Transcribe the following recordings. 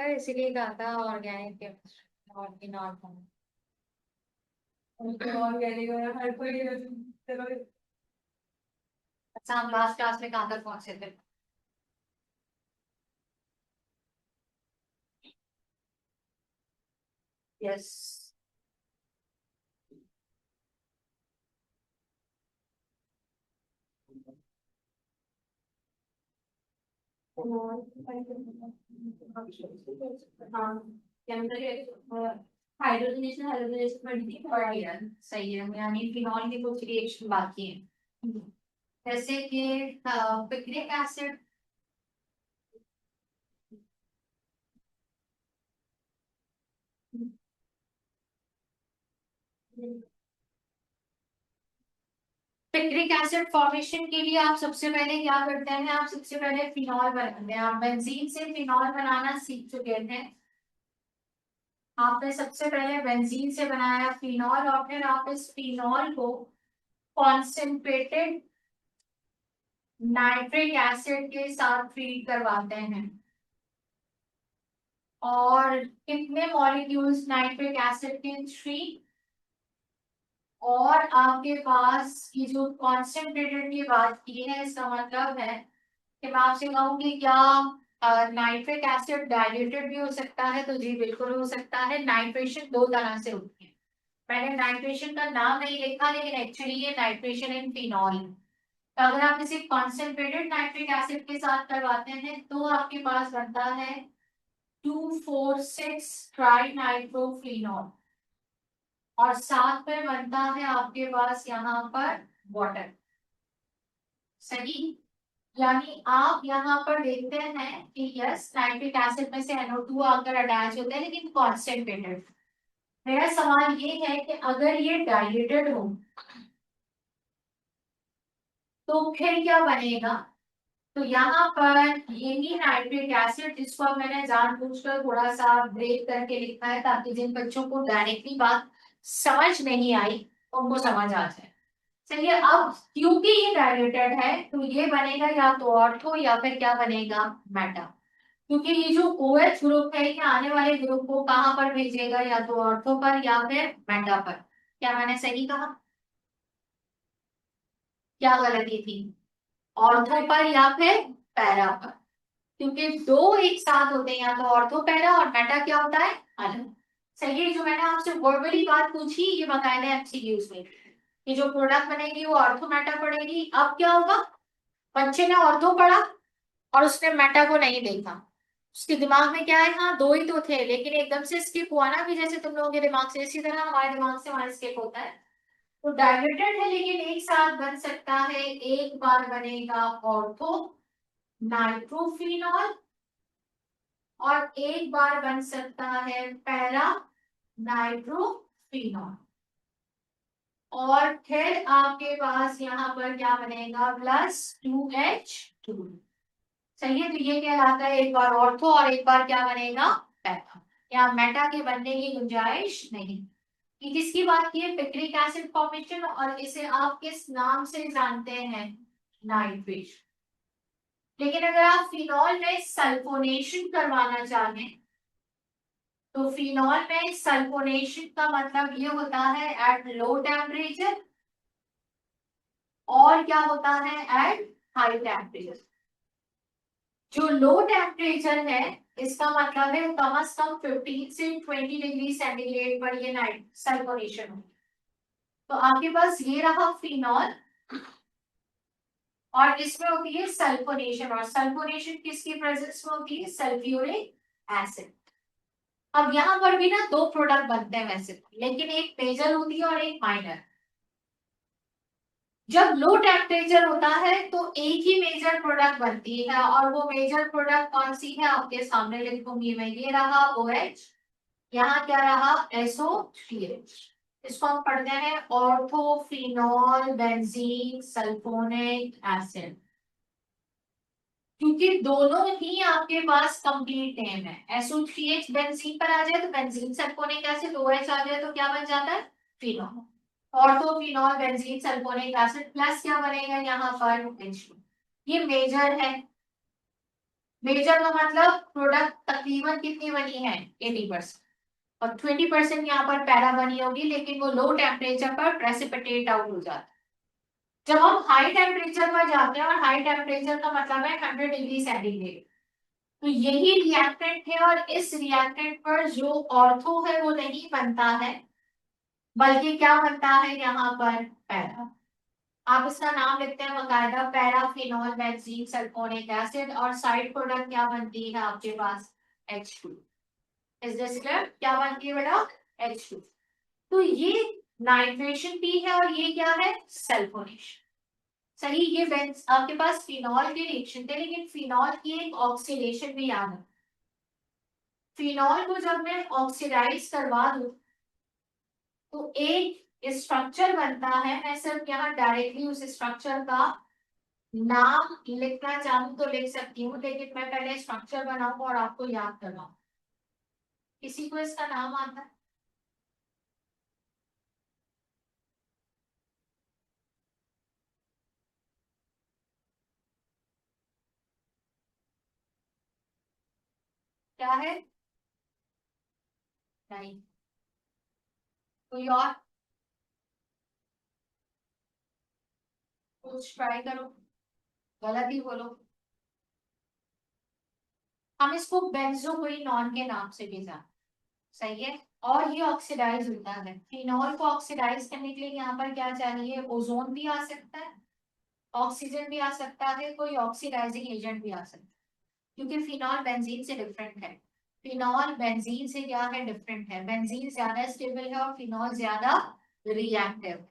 है, इसीलिए कहा था ऑर्गेनिक केमिस्ट्री और इनऑर्गेनिक। ऑर्गेनिक हर कोई। अच्छा, हम लास्ट क्लास में कहाँ तक पहुंचे थे? यस। हाइड्रोजनेशन हाइड्रोजनेशन पढ़ी थी पढ़ लिया। सही है, यानी फिनॉल की कुछ रिएक्शन बाकी है, जैसे कि picric acid. Picric acid formation के लिए आप सबसे पहले क्या करते हैं? आप सबसे पहले फिनॉल बनाते हैं। आप बेंजीन से फिनॉल बनाना सीख चुके थे। आपने सबसे पहले बेंजीन से बनाया फिनॉल, और फिर आप इस फिनॉल को कॉन्सेंट्रेटेड नाइट्रिक एसिड के साथ ट्रीट करवाते हैं। और कितने मॉलिक्यूल्स नाइट्रिक एसिड के? 3। और आपके पास ये जो कॉन्सेंट्रेटेड की बात की है, इसका मतलब है कि मैं आपसे कहूंगी क्या नाइट्रिक एसिड डाइल्यूटेड भी हो सकता है? तो जी बिल्कुल हो सकता है। नाइट्रेशन दो तरह से होती है। मैंने नाइट्रेशन का नाम नहीं लिखा, लेकिन एक्चुअली ये नाइट्रेशन इन फिनॉल। तो अगर आप इसे कॉन्सेंट्रेटेड नाइट्रिक एसिड के साथ करवाते हैं तो आपके पास बनता है 2,4,6 ट्राई नाइट्रोफिनॉल, और साथ में बनता है आपके पास यहाँ पर वाटर। सही। यानी आप यहाँ पर देखते हैं कि यस, नाइट्रिक एसिड में से NO2 आकर अटैच होते हैं, लेकिन कॉन्सेंट्रेटेड। मेरा सवाल ये है कि अगर ये डाइल्यूटेड हो तो फिर क्या बनेगा? तो यहाँ पर यही नाइट्रिक एसिड, जिसको अब मैंने जानबूझकर थोड़ा सा ब्रेक करके लिखा है ताकि जिन बच्चों को डायरेक्टली बात समझ नहीं आई उनको समझ आ जाए। चलिए, अब क्योंकि ये डाइल्यूटेड है तो ये बनेगा या तो ऑर्थो या फिर क्या बनेगा? मेटा। क्योंकि ये जो OH ग्रुप है ये आने वाले ग्रुप को कहाँ पर भेजेगा? या तो ऑर्थो पर या फिर मेटा पर। क्या मैंने सही कहा? क्या गलती थी? ऑर्थो पर या फिर पैरा पर। क्योंकि दो एक साथ होते हैं, या तो ऑर्थो पैरा, और मेटा क्या होता है? अलग। सही है। जो मैंने आपसे वर्बली बात पूछी ये बकायदा MCQs में, ये जो प्रोडक्ट बनेगी वो ऑर्थो मेटा पड़ेगी। अब क्या होगा? बच्चे ने ऑर्थो पढ़ा और उसने मेटा को नहीं देखा। उसके दिमाग में क्या है? हाँ, दो ही तो थे, लेकिन एकदम से स्किप हुआ ना, कि जैसे तुम लोगों के दिमाग से, इसी तरह हमारे दिमाग से हमारे स्किप होता है। तो डाइल्यूटेड है लेकिन एक साथ बन सकता है। एक बार बनेगा ऑर्थो नाइट्रोफिनॉल, और एक बार बन सकता है पैरा नाइट्रोफिनॉल। और फिर आपके पास यहाँ पर क्या बनेगा? +2H2। सही है। तो ये कहलाता है एक बार ऑर्थो और एक बार क्या बनेगा? पैरा। या मेटा के बनने की गुंजाइश नहीं। ये किसकी बात की है? पिक्रिक एसिड फॉर्मेशन, और इसे आप किस नाम से जानते हैं? नाइट्रेशन। लेकिन अगर आप फिनॉल में सल्फोनेशन करवाना चाहें तो फिनॉल में सल्फोनेशन का मतलब ये होता है एट लो टेम्परेचर, और क्या होता है? At high temperature. जो लो टेम्परेचर है इसका मतलब है कम से कम 15 से 20 डिग्री सेंटीग्रेड पर ये नाइट सल्फोनेशन हो। तो आपके पास ये रहा फिनॉल, और इसमें होती है सल्फोनेशन, और सल्फोनेशन किसकी प्रेजेंस में होती है? Sulphuric acid. अब यहाँ पर भी ना दो प्रोडक्ट बनते हैं वैसे तो, लेकिन एक मेजर होती है और एक माइनर। जब लो टेम्परेचर होता है तो एक ही मेजर प्रोडक्ट बनती है, और वो मेजर प्रोडक्ट कौन सी है आपके सामने लिखूंगी मैं। ये रहा OH, यहाँ क्या रहा? SO3H। इसको हम पढ़ते हैं ऑर्थोफिनॉल बेंजीन सल्फोनिक एसिड, क्योंकि दोनों ही आपके पास कंप्लीट नेम है। SO3H बेंजीन पर आ जाए तो बेंजीन सल्फोनिक एसिड, OH आ जाए तो क्या बन जाता है? Phenol. ऑर्थोफिनॉल benzene sulphonic acid plus क्या बनेगा यहाँ पर? H2। ये मेजर है। मेजर का मतलब प्रोडक्ट तकरीबन कितनी बनी है 80%, और 20% यहाँ पर पैरा बनी होगी, लेकिन वो लो टेम्परेचर पर प्रेसिपिटेट आउट हो जाता है। जब हम हाई टेम्परेचर पर जाते हैं, और हाई टेम्परेचर का मतलब है 100 डिग्री सेंटीग्रेड, तो यही रिएक्टेंट है, और इस रिएक्टेंट पर जो ऑर्थो है वो नहीं बनता है, बल्कि क्या बनता है यहाँ पर पैरा। आप इसका नाम लिखते हैं बकायदा, पैराफिनॉल बेंजीन सल्फोनिक एसिड, और साइड प्रोडक्ट क्या बनती है आपके पास H2। Is this clear? क्या बनती है बेटा H2। तो ये नाइट्रेशन भी है, और ये क्या है सल्फोनेशन। सही, ये बेंज आपके पास फिनॉल के रिएक्शन थे, लेकिन फिनॉल की एक ऑक्सीडेशन भी याद है। फिनॉल को जब मैं ऑक्सीडाइज करवा दूं तो एक स्ट्रक्चर बनता है। मैं सिर्फ यहाँ डायरेक्टली उस स्ट्रक्चर का नाम लिखना चाहूँ तो लिख सकती हूँ, लेकिन मैं पहले स्ट्रक्चर बनाऊंगा और आपको याद करवाऊँ। किसी को इसका नाम आता है? क्या है? नहीं। कोई और कुछ ट्राई करो, गलत ही बोलो। हम इसको बेंजोक्विनोन के नाम से भी जानते हैं। सही है। और ये ऑक्सीडाइज होता है। फिनॉल को ऑक्सीडाइज करने के लिए यहाँ पर क्या चाहिए? ओजोन भी आ सकता है, ऑक्सीजन भी आ सकता है, कोई ऑक्सीडाइजिंग एजेंट भी आ सकता है, क्योंकि फिनॉल बेंजीन से डिफरेंट है। फिनॉल बेंजीन से क्या है? डिफरेंट है। बेंजीन ज्यादा स्टेबल है और फिनॉल ज्यादा रिएक्टिव।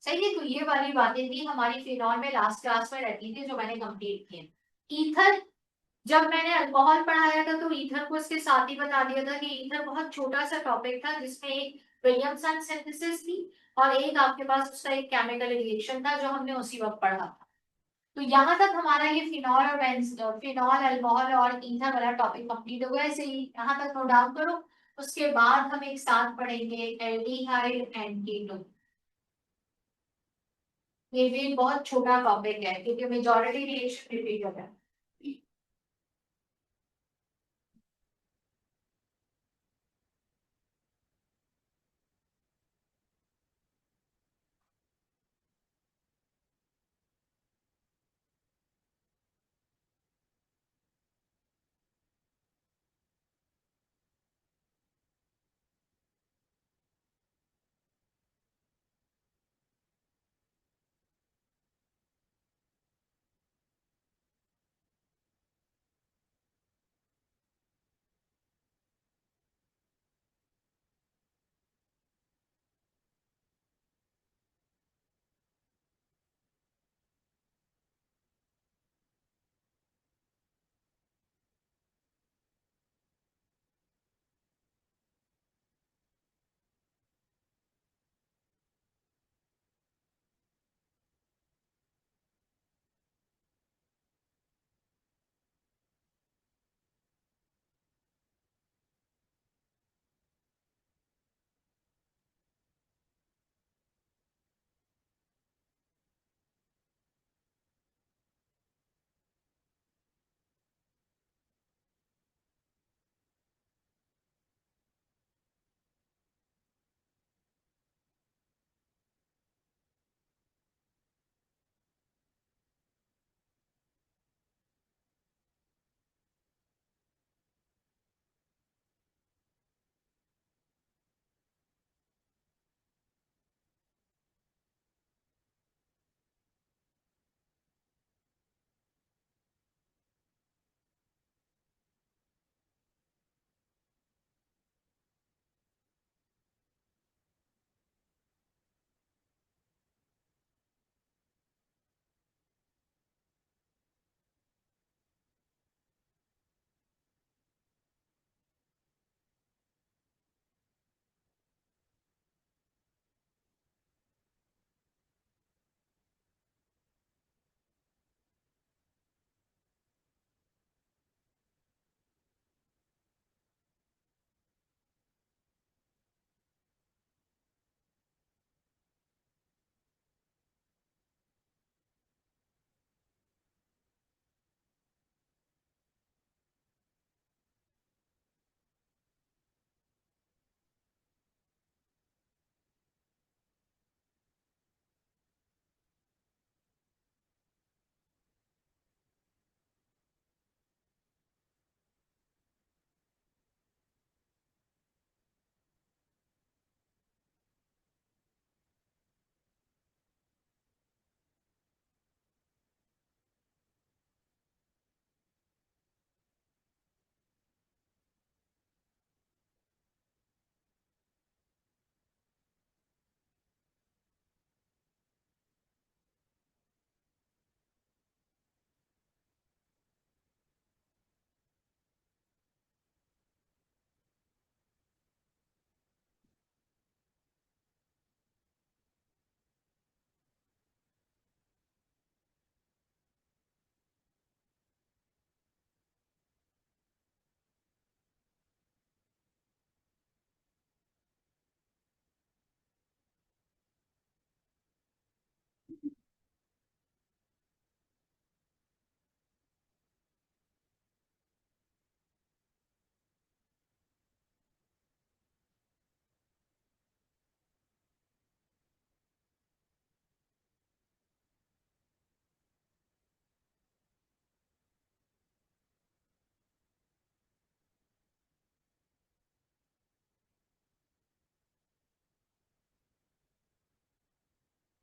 सही है। तो ये वाली बातें थी हमारी फिनॉल में, लास्ट क्लास में रहती थी, जो मैंने कंप्लीट की है। ईथर, जब मैंने अल्कोहल पढ़ाया था तो ईथर को इसके साथ ही बता दिया था कि ईथर बहुत छोटा सा टॉपिक था, जिसमें एक विलियमसन सिंथेसिस थी, और एक आपके पास उसका एक केमिकल रिएक्शन था, जो हमने उसी वक्त पढ़ा था। तो यहाँ तक हमारा ये फिनॉल और फिनॉल अल्कोहल और ईथर वाला टॉपिक कंप्लीट हो गया। इसे यहाँ तक नोट डाउन करो। उसके बाद हम एक साथ पढ़ेंगे एल्डिहाइड एंड कीटोन। ये भी एक बहुत छोटा टॉपिक है, क्योंकि मेजॉरिटी रिएक्शन रिपीट होता है।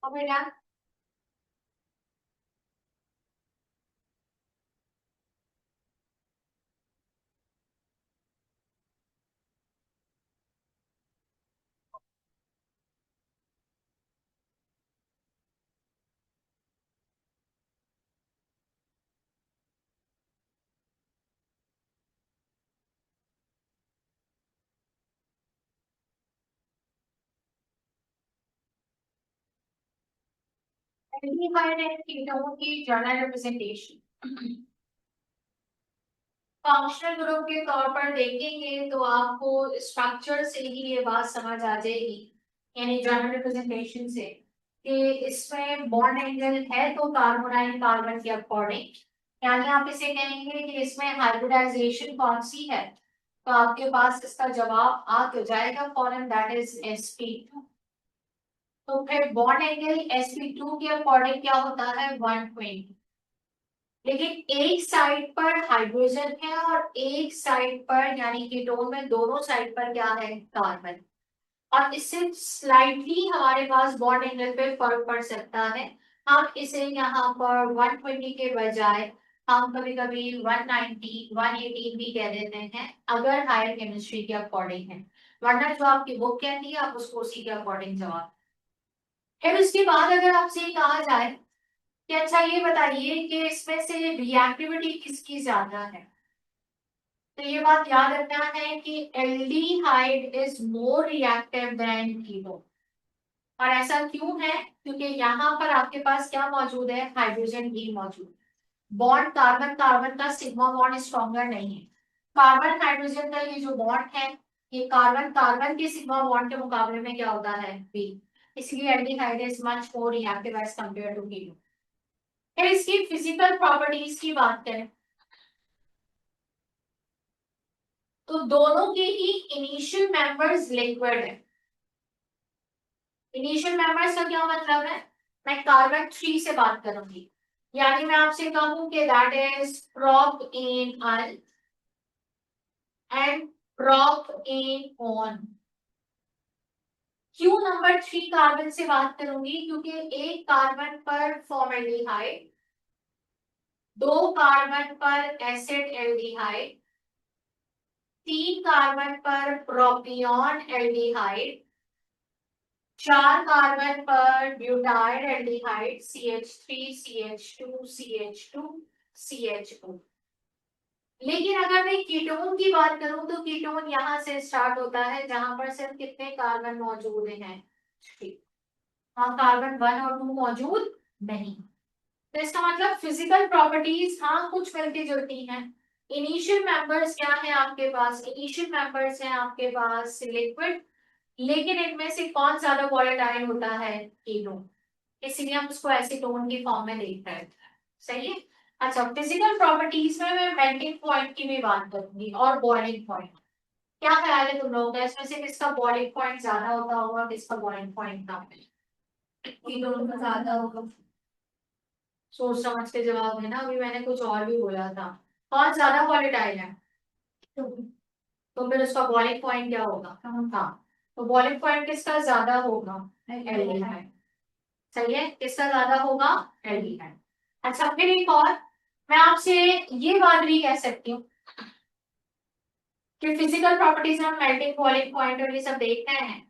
और बेटा एल्डिहाइड एंड कीटोन की जर्नल रिप्रेजेंटेशन फंक्शनल ग्रुप के तौर पर देखेंगे तो आपको स्ट्रक्चर से ही ये बात समझ आ जाएगी, यानी जनरल रिप्रेजेंटेशन से, कि इसमें बॉन्ड एंगल है तो कार्बोनाइल कार्बन के अकॉर्डिंग, यानी आप इसे कहेंगे कि इसमें हाइब्रिडाइजेशन कौन सी है, तो आपके पास इसका जवाब आ तो जाएगा फॉरन, दैट इज sp2। तो फिर बॉन्ड एंगल sp2 के अकॉर्डिंग क्या होता है 120, लेकिन एक साइड पर हाइड्रोजन है और एक साइड पर यानी कीटोन में दोनों साइड पर क्या है कार्बन, और इससे स्लाइटली हमारे पास बॉन्ड एंगल पे फर्क पड़ सकता है। हम इसे यहाँ पर 120 के बजाय हम कभी कभी 190 118 भी कह देते हैं अगर हायर केमिस्ट्री के अकॉर्डिंग है, वरना जो आपकी बुक कहती है आप उसको उसी के अकॉर्डिंग जवाब। फिर उसके बाद अगर आपसे ये कहा जाए कि अच्छा ये बताइए कि इसमें से रिएक्टिविटी किसकी ज्यादा है, तो ये बात याद रखना है कि aldehyde is more reactive than ketone. और ऐसा क्यों है, क्योंकि यहाँ पर आपके पास क्या मौजूद है हाइड्रोजन भी मौजूद, बॉन्ड कार्बन कार्बन का सिग्मा बॉन्ड स्ट्रॉन्गर नहीं है, कार्बन हाइड्रोजन का ये जो बॉन्ड है ये कार्बन कार्बन के सिग्मा बॉन्ड के मुकाबले में क्या होता है वीक, इसलिए aldehyde is much more reactive as compare to ketone. फिर इसकी फिजिकल प्रॉपर्टीज की बात करें तो दोनों के ही इनिशियल मेंबर्स लिक्विड है। इनिशियल मेंबर्स का क्या मतलब है, मैं कार्बन 3 से बात करूंगी, यानी मैं आपसे कहूं कि that is prop in al and prop in on। क्यों नंबर 3 कार्बन से बात करूंगी, क्योंकि एक कार्बन पर फॉर्मेल्डिहाइड, दो कार्बन पर एसिड एल्डिहाइड, तीन कार्बन पर प्रोपियन एल्डिहाइड, चार कार्बन पर butyl aldehyde CH3 CH2 CH2 CHO। लेकिन अगर मैं कीटोन की बात करूं तो कीटोन यहां से स्टार्ट होता है जहां पर सिर्फ कितने कार्बन मौजूद हैं, हाँ कार्बन 1 और 2 मौजूद नहीं। तो इसका मतलब फिजिकल प्रॉपर्टीज हाँ कुछ मिलती जुलती हैं। इनिशियल मेंबर्स क्या है आपके पास, इनिशियल मेंबर्स हैं आपके पास लिक्विड, लेकिन इनमें से कौन ज्यादा वॉलेटाइल होता है कीटोन, इसलिए हम उसको एसीटोन की फॉर्म में देख रहे हैं। सही है। अच्छा फिजिकल प्रॉपर्टीज में मैं मेल्टिंग पॉइंट की भी बात करूंगी और बॉइलिंग पॉइंट। क्या ख्याल है तुम लोगों का, इसमें से किसका बॉइलिंग पॉइंट ज्यादा होता होगा, किसका बॉइलिंग पॉइंट कम है? कीटोन का ज्यादा होगा। सोच समझ के जवाब देना, अभी मैंने कुछ और भी बोला था। कौन ज्यादा वॉलेटाइल है तो फिर उसका बॉइलिंग पॉइंट क्या होगा, हाँ तो बॉइलिंग पॉइंट किसका ज्यादा होगा, एल्डिहाइड। सही है, किसका ज्यादा होगा एल्डिहाइड। अच्छा फिर एक और, मैं आपसे ये बात भी कह सकती हूँ कि फिजिकल प्रॉपर्टीज में मेल्टिंग बॉइलिंग पॉइंट और ये सब देखते हैं,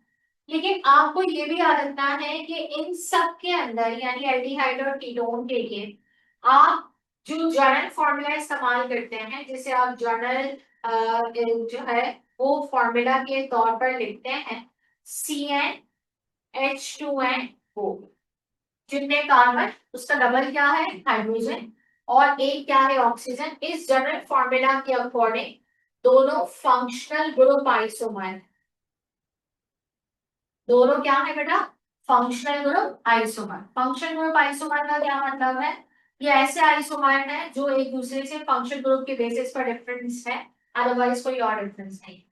लेकिन आपको ये भी याद रखना है कि इन सब के अंदर यानी एल्डिहाइड और कीटोन के लिए आप जो जर्नल फॉर्मूला इस्तेमाल करते हैं, जिसे आप जर्नल जो है वो फॉर्मूला के तौर पर लिखते हैं CnH2n O, जितने कार्बन उसका डबल क्या है हाइड्रोजन और एक क्या है ऑक्सीजन, इस जनरल फॉर्मूला के अकॉर्डिंग दोनों फंक्शनल ग्रुप आइसोमर, दोनों क्या है बेटा functional group isomer. Functional group isomer का क्या मतलब है, ये ऐसे आइसोमर है जो एक दूसरे से फंक्शनल ग्रुप के बेसिस पर डिफरेंस है, अदरवाइज कोई और डिफरेंस नहीं।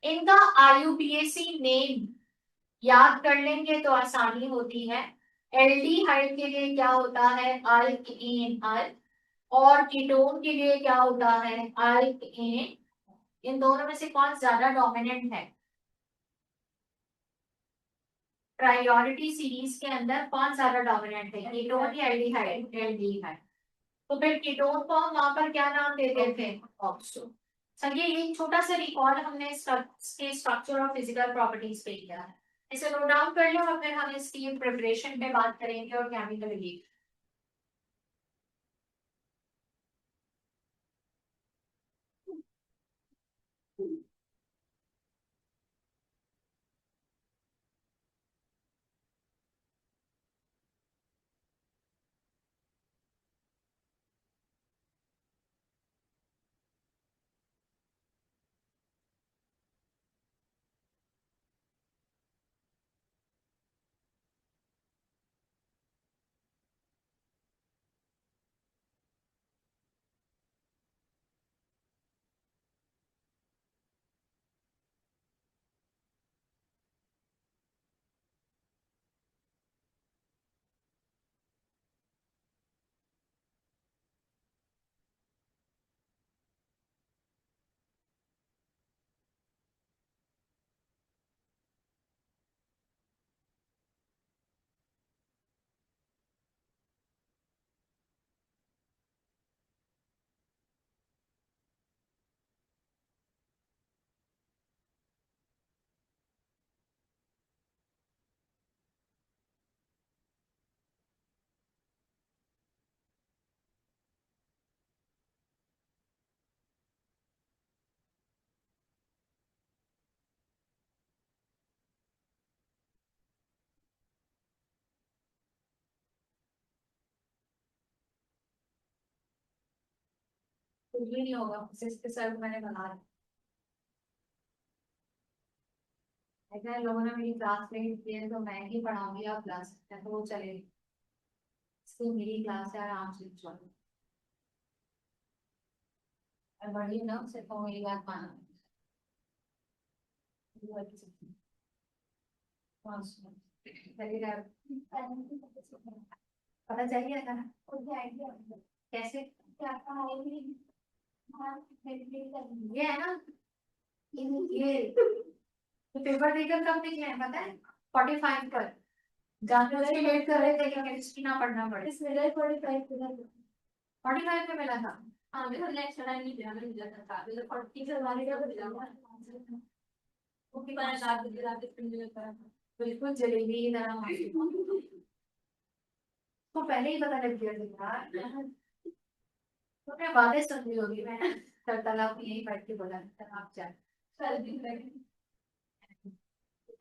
इनका IUPAC नेम याद कर लेंगे तो आसानी होती है। एल्डिहाइड के लिए क्या होता है अल्कीन अल, और कीटोन के लिए क्या होता है अल्केन। इन दोनों में से कौन ज्यादा डोमिनेंट है, प्रायोरिटी सीरीज के अंदर कौन ज्यादा डोमिनेंट है, कीटोन या एल्डिहाइड? एल्डिहाइड। तो फिर कीटोन को हम वहां पर क्या नाम देते थे? ऑक्सो। चलिए ये छोटा सा रिकॉल हमने इसके स्ट्रक्चर और फिजिकल प्रॉपर्टीज पे किया है, इसे नोट डाउन कर लो और फिर हम इसकी प्रिपरेशन पे बात करेंगे और केमिकल रिलीफ। कुछ भी नहीं होगा, जिसके सर मैंने बना रखा। लोगों ने मेरी क्लास में किए तो मैं ही पढ़ाऊंगी, आप क्लास तो वो चलेगी, इसलिए मेरी क्लास है, आराम से चलो। और बड़ी ना सिर्फ मेरी बात मानो। पता चलिए था ना कैसे, ये है ना, ये पेपर देकर कब निकले हैं पता है? 45 पर। जानते उसके लेट कर रहे थे कि केमिस्ट्री ना पढ़ना पड़े। 45 पे मिला था। हाँ मेरा नेक्स्ट टाइम नहीं ध्यान नहीं जाता था, मेरा 40 से वाले का मिला था। वो भी मैंने रात को रात को मिला था, बिल्कुल जलेबी की तरह मासूम। तो पहले ही पता लग गया था यार, तुमने बातें सुन ली होगी, मैंने सर तालाब यही बैठ के बोला था आप जा।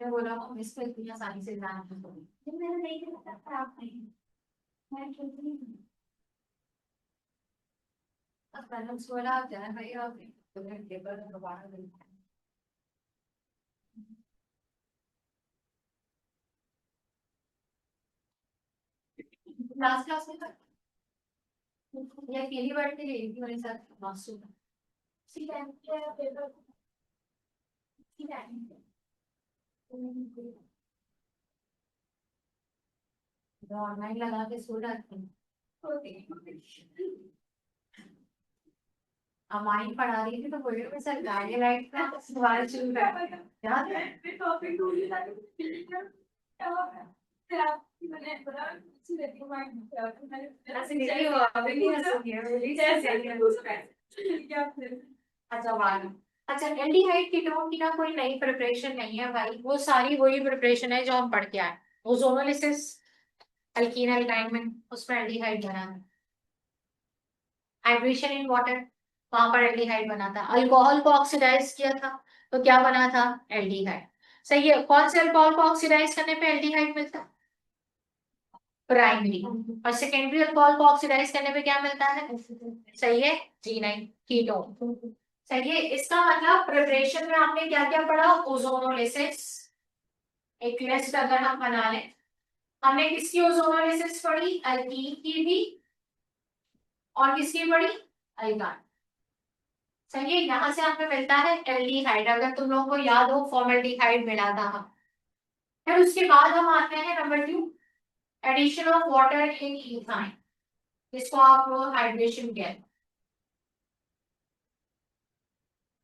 मैं बोला हूँ इसको इतनी आसानी से ध्यान नहीं दूंगी, मैंने नहीं किया था आप नहीं, मैं क्यों नहीं। अब मैंने उसको बोला आप जाए भाई, आप तो घंटे पर दोबारा मिलते हैं। लास्ट क्लास में था ये अकेली बैठ के गई थी मेरे साथ मासूम। ठीक है पेपर, ठीक है ऑनलाइन लगा के सो जाती हूँ। अमाइन पढ़ा रही थी तो बोल रही सर गाइडलाइन का सवाल शुरू कर दिया। याद है? ऐसे नहीं हुआ, अभी नहीं हंसूंगी, अभी ऐसे हंसूंगी। अच्छा वाह। अच्छा एल्डिहाइड कीटोन की ना कोई नई प्रिपरेशन नहीं है भाई, वो सारी वही प्रिपरेशन है जो हम पढ़ के आए। ओजोनोलिसिस, अल्कीन एल्काइन, उसमें एल्डिहाइड बना है। हाइड्रेशन इन वाटर, वहां पर एल्डिहाइड बना था। अल्कोहल को ऑक्सीडाइज किया था तो क्या बना था? एल्डिहाइड। सही है, कौन से अल्कोहल को ऑक्सीडाइज करने पे एल्डिहाइड मिलता है? प्राइमरी। और सेकेंडरी अल्कोहल को ऑक्सीडाइज करने पे क्या मिलता है? सही है, G9 कीटोन। सही है, इसका मतलब प्रिपरेशन में आपने क्या क्या पढ़ा? ओजोनोलिसिस, एक लिस्ट अगर हम बना लें, हमने किसकी ओजोनोलिसिस पढ़ी? अल्कीन की भी, और किसकी पढ़ी? अल्कान। चलिए यहाँ से हमें मिलता है एल्डिहाइड, अगर तुम लोगों को याद हो फॉर्मेल्डिहाइड मिला था हम। फिर उसके बाद हम आते हैं number 2, addition of water in ethyne, जिसको आप हाइड्रेशन कहते हैं।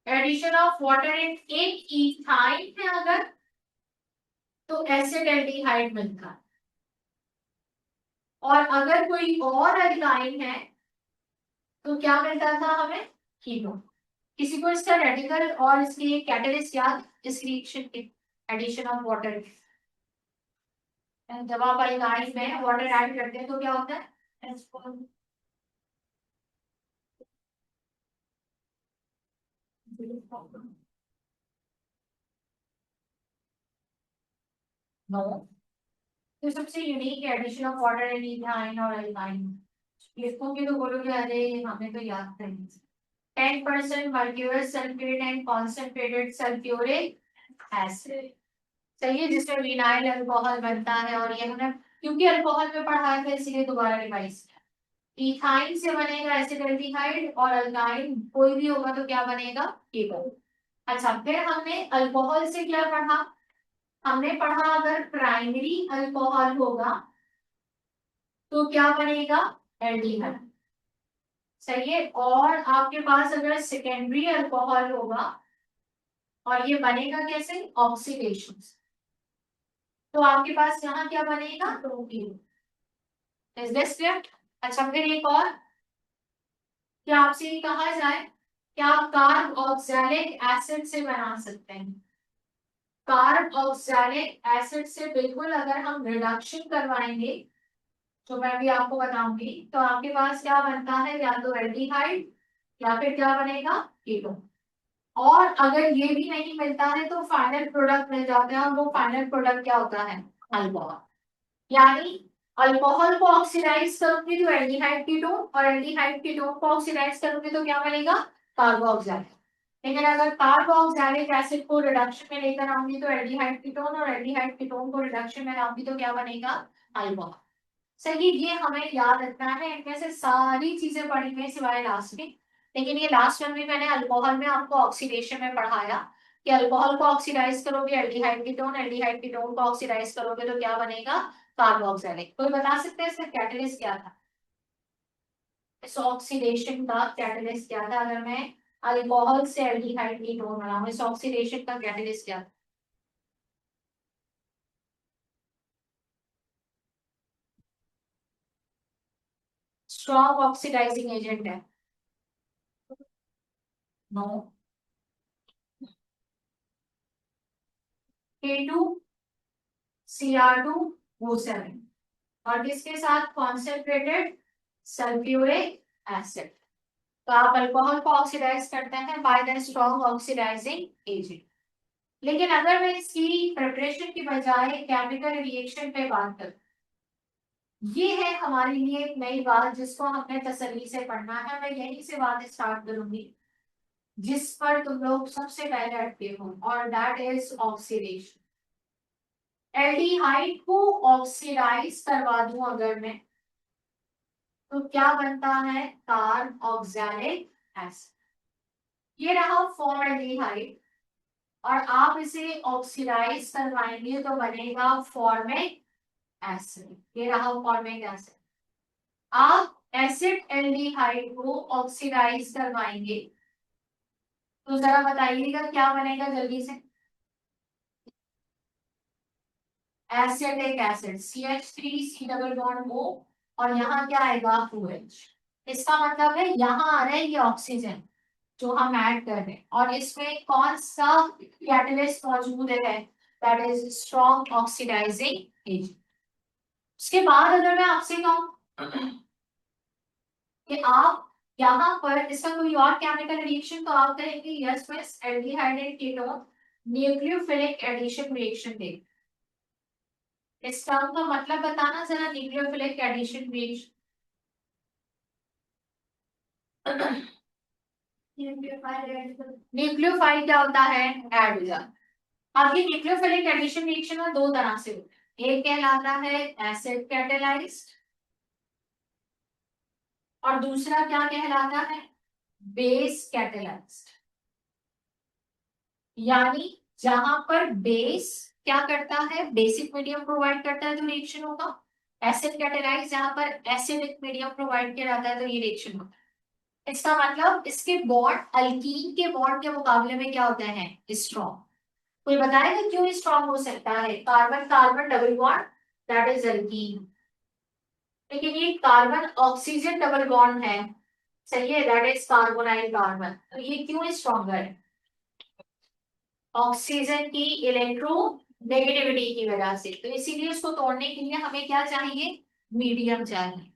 एडिशन ऑफ वाटर इन एक इथाइन है अगर, तो एसिटाल्डिहाइड मिलता है। और अगर कोई और अल्काइन है तो क्या मिलता था हमें? कीटोन। किसी को इसका रेडिकल और इसकी कैटलिस्ट याद, इस रिएक्शन के एडिशन ऑफ वाटर, जब आप अल्काइन में वाटर ऐड करते हैं तो क्या होता है? नो, तो सबसे unique addition of water in ethyne और अल्काइन, इसको भी तो बोलोगे अरे हमें तो याद नहीं। 10% mercurous sulfate and concentrated sulfuric acid, सही है, जिसमें विनाइल अल्कोहल बनता है। और ये हमने क्योंकि अल्कोहल में पढ़ाया था इसलिए दोबारा रिवाइज किया। इथाइन से बनेगा एसिटाल्डिहाइड और अल्काइन कोई भी होगा तो क्या बनेगा? कीटोन। अच्छा, फिर हमने अल्कोहल से क्या पढ़ा? हमने पढ़ा अगर प्राइमरी अल्कोहल होगा तो क्या बनेगा? एल्डिहाइड, सही है। और आपके पास अगर सेकेंडरी अल्कोहल होगा और ये बनेगा कैसे? ऑक्सीडेशन, तो आपके पास यहाँ क्या बनेगा? प्रोटीन। Is this clear? अच्छा, फिर एक और, क्या आपसे ये कहा जाए क्या आप कार्ब ऑक्सैलिक एसिड से बना सकते हैं? कार्ब ऑक्सैलिक एसिड से बिल्कुल, अगर हम रिडक्शन करवाएंगे जो मैं भी आपको बताऊंगी तो आपके पास क्या बनता है? या तो एल्डिहाइड या फिर क्या बनेगा? कीटोन। और अगर ये भी नहीं मिलता है तो फाइनल प्रोडक्ट मिल जाते हैं, और वो फाइनल प्रोडक्ट क्या होता है? अल्कोहल। यानी अल्कोहल को ऑक्सीडाइज करूंगी तो एल्डिहाइड कीटोन, और एल्डिहाइड कीटोन को ऑक्सीडाइज करूंगी तो क्या बनेगा? कार्बोक्सिलिक। लेकिन अगर कार्बोक्सिलिक एसिड को रिडक्शन में लेकर आऊंगी तो एल्डिहाइड कीटोन, और एल्डिहाइड कीटोन को रिडक्शन में लाऊंगी तो क्या बनेगा? अल्कोहल। सही, ये हमें याद रखना है। इनमें से सारी चीजें पढ़ी हुई सिवाय लास्ट में, लेकिन ये लास्ट में भी मैंने अल्कोहल में आपको ऑक्सीडेशन में पढ़ाया कि अल्कोहल को ऑक्सीडाइज करोगे एल्डिहाइड कीटोन, एल्डिहाइड कीटोन को ऑक्सीडाइज करोगे तो क्या बनेगा? कार्बोक्सिलिक। कोई बता सकते हैं इसका कैटलिस्ट क्या था? इस ऑक्सीडेशन का कैटलिस्ट क्या था? अगर मैं अल्कोहल से एल्डिहाइड कीटोन बनाऊं, इस ऑक्सीडेशन का कैटलिस्ट क्या था? स्ट्रॉन्ग ऑक्सीडाइजिंग एजेंट है? नो। K2Cr2O7, और किसके साथ? Concentrated sulphuric acid. तो आप अल्कोहल को ऑक्सीडाइज करते हैं by the strong oxidising agent. लेकिन अगर मैं इसकी प्रिपरेशन की बजाय केमिकल रिएक्शन पे बात करूं, ये है हमारे लिए एक नई बात जिसको हमने तसल्ली से पढ़ना है। मैं यहीं से बात स्टार्ट करूंगी जिस पर तुम लोग सबसे पहले अटके हो, और दैट इज ऑक्सीडेशन। एल्डिहाइड को ऑक्सीडाइज करवा दूं अगर मैं, तो क्या बनता है? Carb oxalic acid. ये रहा फॉर्मल्डिहाइड, और आप इसे ऑक्सीडाइज करवाएंगे तो बनेगा फॉर्मिक एसिड। ये रहा फॉर्मिक एसिड। आप एसिड एल्डिहाइड को ऑक्सीडाइज करवाएंगे तो जरा बताइएगा क्या बनेगा जल्दी से? Acetic acid, CH3 C double bond O, और यहाँ क्या आएगा? OH। इसका मतलब है यहाँ आ रहा है ये ऑक्सीजन जो हम ऐड कर रहे हैं, और इसमें कौन सा कैटलिस्ट मौजूद है? That is strong oxidising agent. उसके बाद अगर मैं आपसे कहूँ कि आप यहाँ पर इसका कोई और केमिकल रिएक्शन, तो आप कहेंगे yes miss, aldehyde and ketone nucleophilic addition reaction दे। इस टर्म का मतलब बताना जरा, न्यूक्लियोफिलिक एडिशन रिएक्शन। न्यूक्लियोफाइल क्या होता है? ऐड हो जाता। अब ये न्यूक्लियोफिलिक एडिशन रिएक्शन में दो तरह से होता है, एक कहलाता है एसिड कैटेलाइज्ड, और दूसरा क्या कहलाता है? Base catalysed. यानी जहां पर बेस क्या करता है? बेसिक मीडियम प्रोवाइड करता है तो रिएक्शन होगा। एसिड कैटेलाइज जहां पर एसिडिक मीडियम प्रोवाइड किया जाता है तो ये रिएक्शन होता है। इसका मतलब इसके बॉन्ड अल्कीन के बॉन्ड के मुकाबले में क्या होते हैं? स्ट्रॉन्ग। कोई बताएगा क्यों स्ट्रॉन्ग हो सकता है? Carbon carbon double bond, that is alkene. लेकिन ये कार्बन ऑक्सीजन डबल बॉन्ड है, सही है, दैट इज कार्बोनाइल कार्बन। तो ये क्यों स्ट्रॉन्गर है? ऑक्सीजन की इलेक्ट्रो नेगेटिविटी की वजह से। तो इसीलिए उसको तोड़ने के लिए हमें क्या चाहिए? मीडियम चाहिए।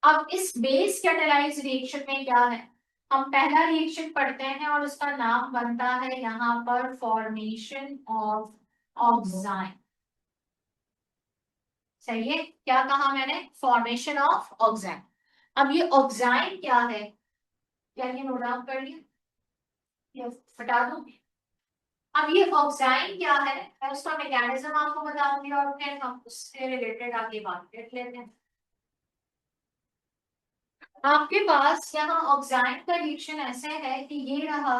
अब इस बेस कैटालाइज रिएक्शन में क्या है? हम पहला रिएक्शन पढ़ते हैं और उसका नाम बनता है यहाँ पर फॉर्मेशन ऑफ ऑक्साइन। सही है, क्या कहा मैंने? Formation of auxin. अब ये ऑक्साइन क्या है? क्या ये नोट डाउन कर लिया या हटा दूं? अब ये ऑक्साइन क्या है, मैं उसका मैकेनिज्म आपको बताऊंगी और फिर हम उससे रिलेटेड आगे बात कर लेते हैं। आपके पास यहाँ ऑक्साइन का रिएक्शन ऐसे है कि ये रहा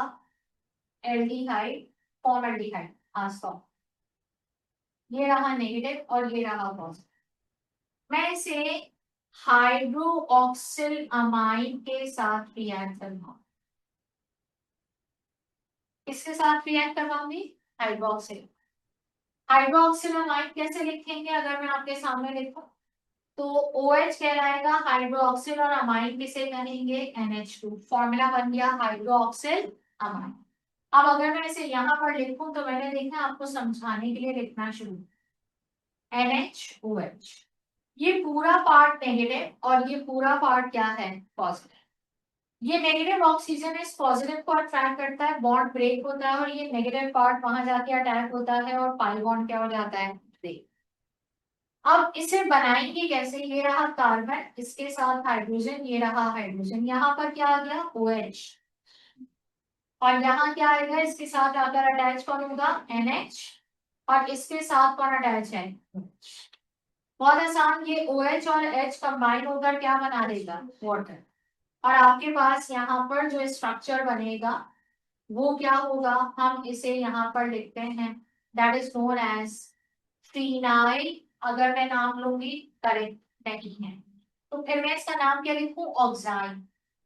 एल्डिहाइड, फॉर्मल्डिहाइड, आसपास ये रहा नेगेटिव और ये रहा पॉजिटिव। मैं इसे हाइड्रोक्सिल अमाइन के साथ रिएक्ट करूंगा। किसके साथ रिएक्ट करवाऊंगी? हाइड्रोक्सिल। हाइड्रोक्सिल अमाइन कैसे लिखेंगे अगर मैं आपके सामने लिखूं? तो OH कहलाएगा हाइड्रोक्सिल और अमाइन किसे कहेंगे? NH2। फॉर्मूला बन गया हाइड्रोक्सिल अमाइन। अब अगर मैं इसे यहाँ पर लिखूं तो मैंने देखा आपको समझाने के लिए लिखना शुरू, NHOH। ये पूरा पार्ट नेगेटिव और ये पूरा पार्ट क्या है? पॉजिटिव। ये नेगेटिव ऑक्सीजन इस पॉजिटिव को अट्रैक्ट करता है, बॉन्ड ब्रेक होता है और ये नेगेटिव पार्ट वहां जाके अटैक होता है और पाई बॉन्ड क्या हो जाता है? ब्रेक। अब इसे बनाएंगे कैसे? ये रहा कार्बन, इसके साथ हाइड्रोजन, ये रहा हाइड्रोजन, यहाँ पर क्या आ गया? OH। और यहाँ क्या आएगा? इसके साथ आकर अटैच कौन होगा? NH। और इसके साथ कौन अटैच है? बहुत आसान, ये OH और H कंबाइन होकर क्या बना देगा? वाटर। और आपके पास यहाँ पर जो स्ट्रक्चर बनेगा वो क्या होगा? हम इसे यहाँ पर लिखते हैं, that is known as phenyl. अगर मैं नाम लूंगी करेक्ट नहीं है तो फिर मैं इसका नाम क्या लिखूं? ऑक्साइन।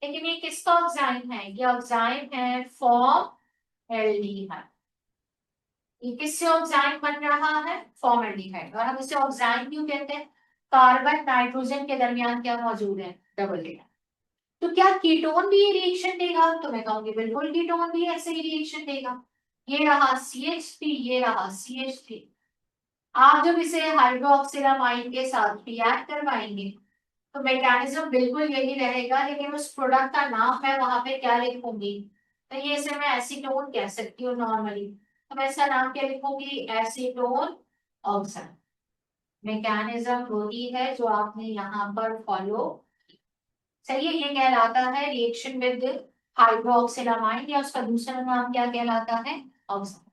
लेकिन ये किसका ऑक्साइन है? ये ऑक्साइन है फॉर्म एल्डिहाइड। ये किससे ऑक्साइन बन रहा है? Form aldehyde. और हम इसे ऑक्साइन क्यों कहते हैं? कार्बन नाइट्रोजन के दरमियान क्या मौजूद है? Double bond. तो क्या कीटोन भी ये रिएक्शन देगा? तो मैं कहूंगी बिल्कुल कीटोन भी ऐसे ही रिएक्शन देगा। ये रहा CH3, ये रहा CH3। आप जब इसे हाइड्रोक्सिलामाइन के साथ रिएक्ट करवाएंगे तो मैकेनिज्म बिल्कुल यही रहेगा, लेकिन उस प्रोडक्ट का नाम मैं वहां पे क्या लिखूंगी? तो ये इसे मैं एसीटोन कह सकती हूँ नॉर्मली। तो मैं इसका नाम क्या लिखूंगी? Acetone oxide. मैकेनिज्म वही है जो आपने यहाँ पर फॉलो। सही है, ये कहलाता है रिएक्शन विद हाइड्रोक्सिलामाइन, या उसका दूसरा नाम क्या कहलाता है? ऑक्साइड।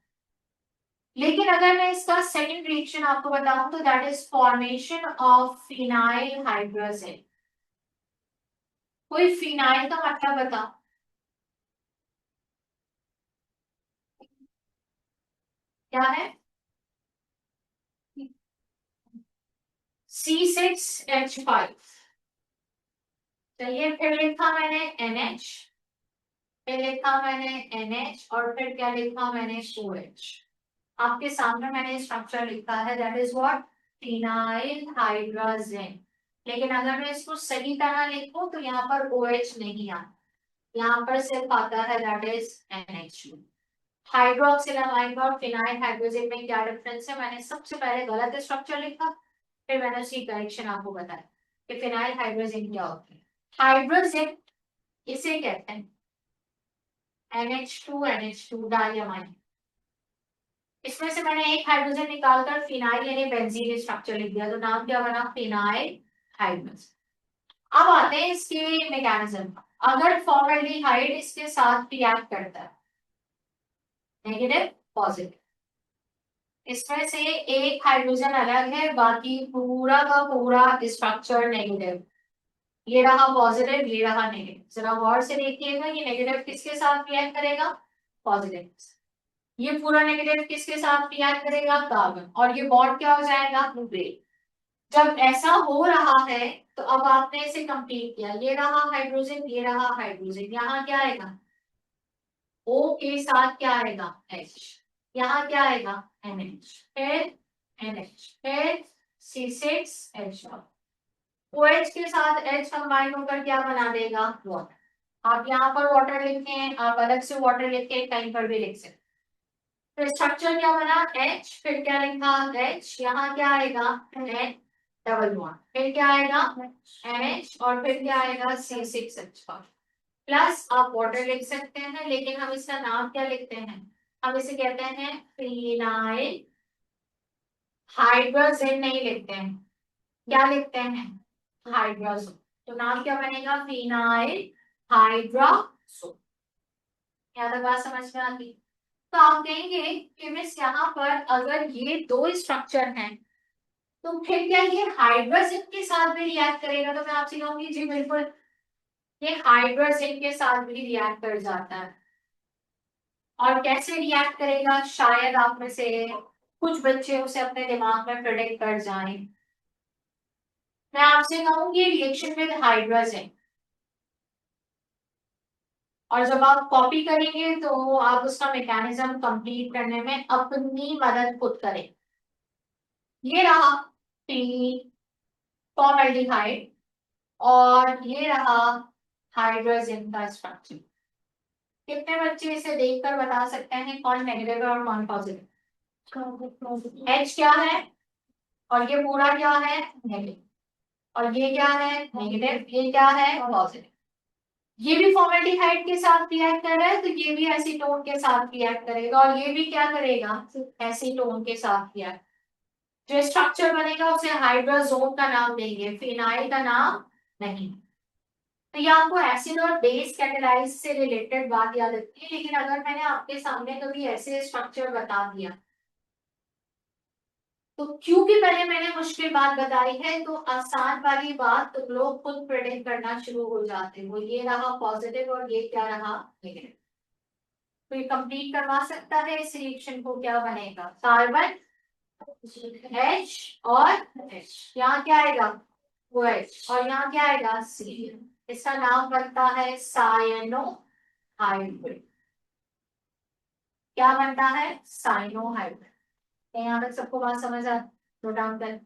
लेकिन अगर मैं इसका सेकंड रिएक्शन आपको बताऊं तो that is formation of phenyl hydrogen. कोई फिनाइल का मतलब बताओ क्या है? C6H5। चलिए, फिर लिखा मैंने NH, फिर लिखा मैंने NH और फिर क्या लिखा मैंने? OH। आपके सामने मैंने स्ट्रक्चर लिखा है, that is what? Phenyl hydrogen. लेकिन अगर मैं इसको सही तरह लिखूं तो यहाँ पर OH नहीं आता, यहाँ पर सिर्फ आता है दैट इज NH2। हाइड्रोक्सिलामाइन और फिनाइल हाइड्रोजन में क्या डिफरेंस है? मैंने सबसे पहले गलत स्ट्रक्चर लिखा, फिर मैंने उसकी करेक्शन आपको बताया कि फिनाइल हाइड्रोजन क्या होता है। हाइड्रोजन इसे कहते हैं NH2 डाइअमाइन। इसमें से मैंने एक हाइड्रोजन निकालकर फिनाइल यानी बेंजीन स्ट्रक्चर लिख दिया, तो नाम क्या बना? Phenyl hydrogen. अब आते हैं इसके मैकेनिज्म। अगर फॉर्मल्डिहाइड इसके साथ रिएक्ट करता है, नेगेटिव पॉजिटिव, इसमें से एक हाइड्रोजन अलग है, बाकी पूरा का पूरा स्ट्रक्चर नेगेटिव। ये रहा पॉजिटिव, ये रहा नेगेटिव। जरा गौर से देखिएगा, ये नेगेटिव किसके साथ रिएक्ट करेगा? पॉजिटिव। ये पूरा नेगेटिव किसके साथ रिएक्ट करेगा? कार्बन। और ये बॉन्ड क्या हो जाएगा? ब्रेक। जब ऐसा हो रहा है तो अब आपने इसे कंप्लीट किया, ये रहा हाइड्रोजन, ये रहा हाइड्रोजन, यहाँ क्या आएगा? O के साथ क्या आएगा? H। यहाँ क्या आएगा NH, फिर NH, फिर C6H4। OH के साथ H कंबाइन होकर क्या बना देगा वाटर। आप यहाँ पर वाटर लिखते हैं, आप अलग से वाटर लिख के कहीं पर भी लिख सकते। तो स्ट्रक्चर क्या बना H, फिर क्या लिखा H, यहाँ क्या आएगा N डबल बॉन्ड, फिर क्या आएगा NH और फिर क्या आएगा C6H5 प्लस आप वाटर लिख सकते हैं, लेकिन हम इसका नाम क्या लिखते हैं, हम इसे कहते हैं फिनाइल हाइड्रोजन नहीं लिखते हैं, क्या लिखते हैं हाइड्रोजन। तो नाम क्या बनेगा फिनाइल हाइड्रोजन। यहाँ तक बात समझ में आती। तो आप कहेंगे कि मिस यहाँ पर अगर ये दो स्ट्रक्चर हैं तो फिर क्या ये हाइड्रोजन के साथ भी रिएक्ट करेगा, तो मैं आपसे कहूंगी जी बिल्कुल, ये हाइड्रोजन के साथ भी रिएक्ट कर जाता है। और कैसे रिएक्ट करेगा, शायद आप में से कुछ बच्चे उसे अपने दिमाग में प्रेडिक्ट कर जाएं। मैं आपसे कहूंगी रिएक्शन विद हाइड्रोजन, और जब आप कॉपी करेंगे तो आप उसका मैकेनिज्म कंप्लीट करने में अपनी मदद खुद करें। ये रहा फॉर्मल्डिहाइड और ये रहा हाइड्रोजन का स्ट्रक्चर। कितने बच्चे इसे देखकर बता सकते हैं कौन नेगेटिव है और कौन पॉजिटिव। H क्या है और ये पूरा क्या है नेगेटिव, और ये क्या है नेगेटिव, ये क्या है पॉजिटिव। ये भी फॉर्मल्डिहाइड के साथ रिएक्ट कर रहा है तो ये भी एसीटोन के साथ रिएक्ट करेगा, और ये भी क्या करेगा एसीटोन के साथ रिएक्ट। जो स्ट्रक्चर बनेगा उसे हाइड्रोजोन का नाम देंगे, फिनाइल का नाम नहीं। तो ये आपको एसिड और बेस कैटेलाइज से रिलेटेड बात याद रखनी है, लेकिन अगर मैंने आपके सामने कभी ऐसे स्ट्रक्चर बता दिया तो क्योंकि पहले मैंने मुश्किल बात बताई है तो आसान वाली बात तो लोग खुद प्रेडिक्ट करना शुरू हो जाते हैं। वो ये रहा पॉजिटिव और ये क्या रहा नेगेटिव। तो ये कंप्लीट करवा सकता है इस रिएक्शन को, क्या बनेगा कार्बन H और H, यहाँ क्या आएगा वो H और यहाँ क्या आएगा C। इसका नाम बनता है साइनो हाइब्रिड। क्या बनता है साइनो हाइब्रिड। यहाँ तक सबको बात समझ आ, नोट डाउन कर।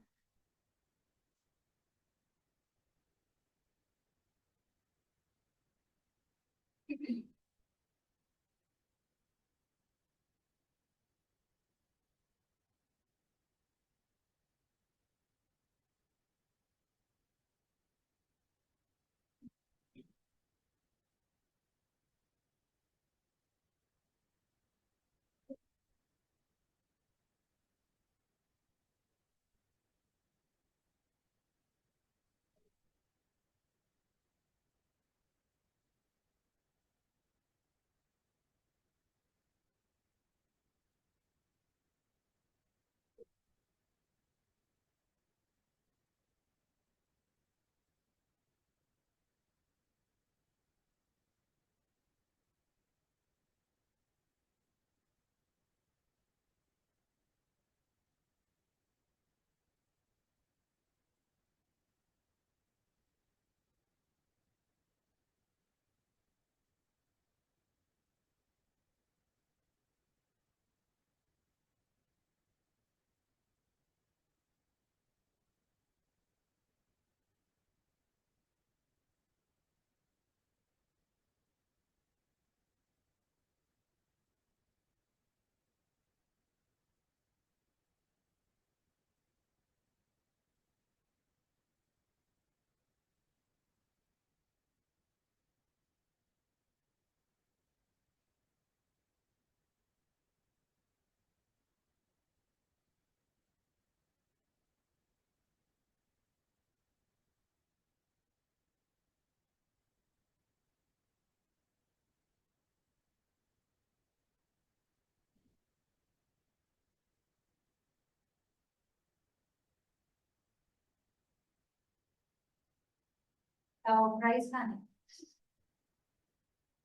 प्राइस खाना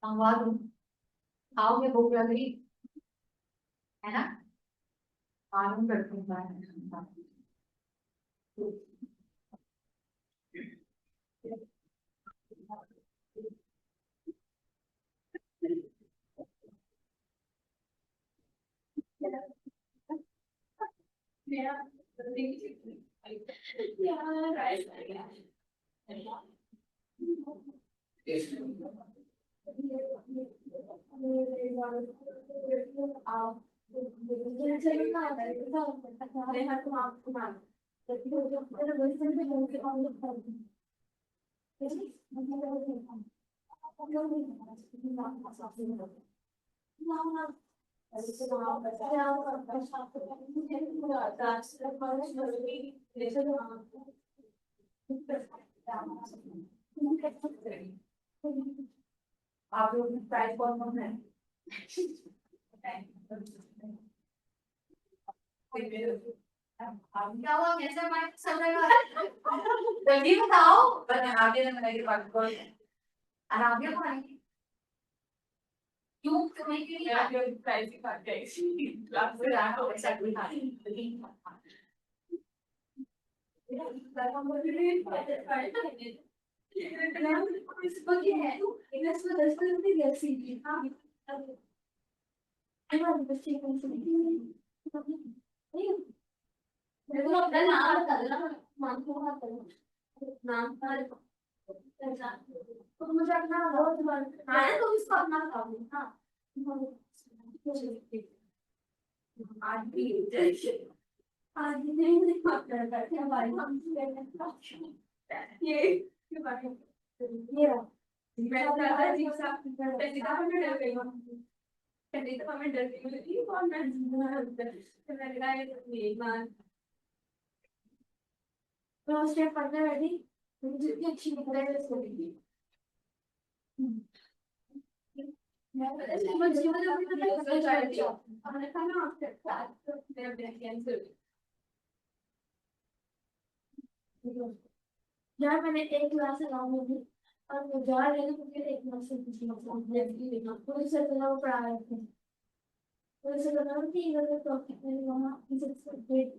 मंगवा दूं, खाओगे भूख लग रही है ना, मालूम करती हूँ। मेरा आप लोग प्राइस कौन कौन है क्या हुआ, कैसे माइक चल रहा है? जल्दी बताओ। आगे मेरी बात को आराम से खाएंगे। क्यों, तुम्हें क्यों नहीं खाते? प्राइस की बात करी क्लास में रहा हो ऐसा कोई खाए? तो मुझे अपना बहुत हाँ ना तो इसको अपना हाँ आज भी आज नहीं करते हमारे हम ये बात ये मैं ज्यादा जी साहब पहले तो हमें डर गई पहले तो हमें डर गई थी और मैं लगा ये बात तो स्टेप पढ़ने बैठी जितनी अच्छी निकल रही है उसको यार मैंने एक क्लास से लाऊं होगी और मैं जा रही हूँ मुझे एक क्लास से पूछना पुलिस से तो वो पढ़ा रहे थे पुलिस से लगा कि इधर का टॉपिक मेरे वहाँ इसे डेट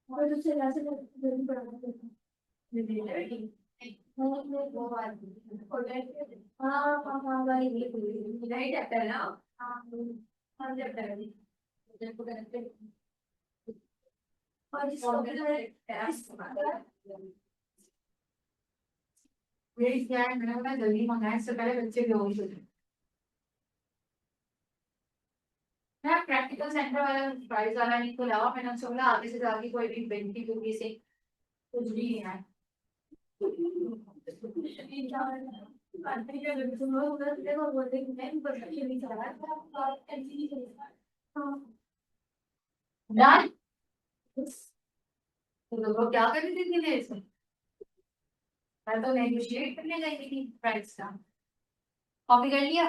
और दूसरे क्लास से जल्दी पढ़ा रहे थे हाँ हाँ हाँ भाई नहीं जाता है ना हाँ हाँ जाता है और मेरी क्या है, मैंने बोला जल्दी मंगाए, इससे पहले बच्चे बेहोश हो जाए। मैं प्रैक्टिकल सेंटर वाला प्राइस वाला नहीं खुला, मैंने उससे बोला आगे से जाके कोई भी बेंटी बुकी से कुछ भी नहीं है। डन। तो लोग क्या कर रही थी देर से? मैं तो नेगोशिएट करने गई थी प्राइस का। कॉपी कर लिया?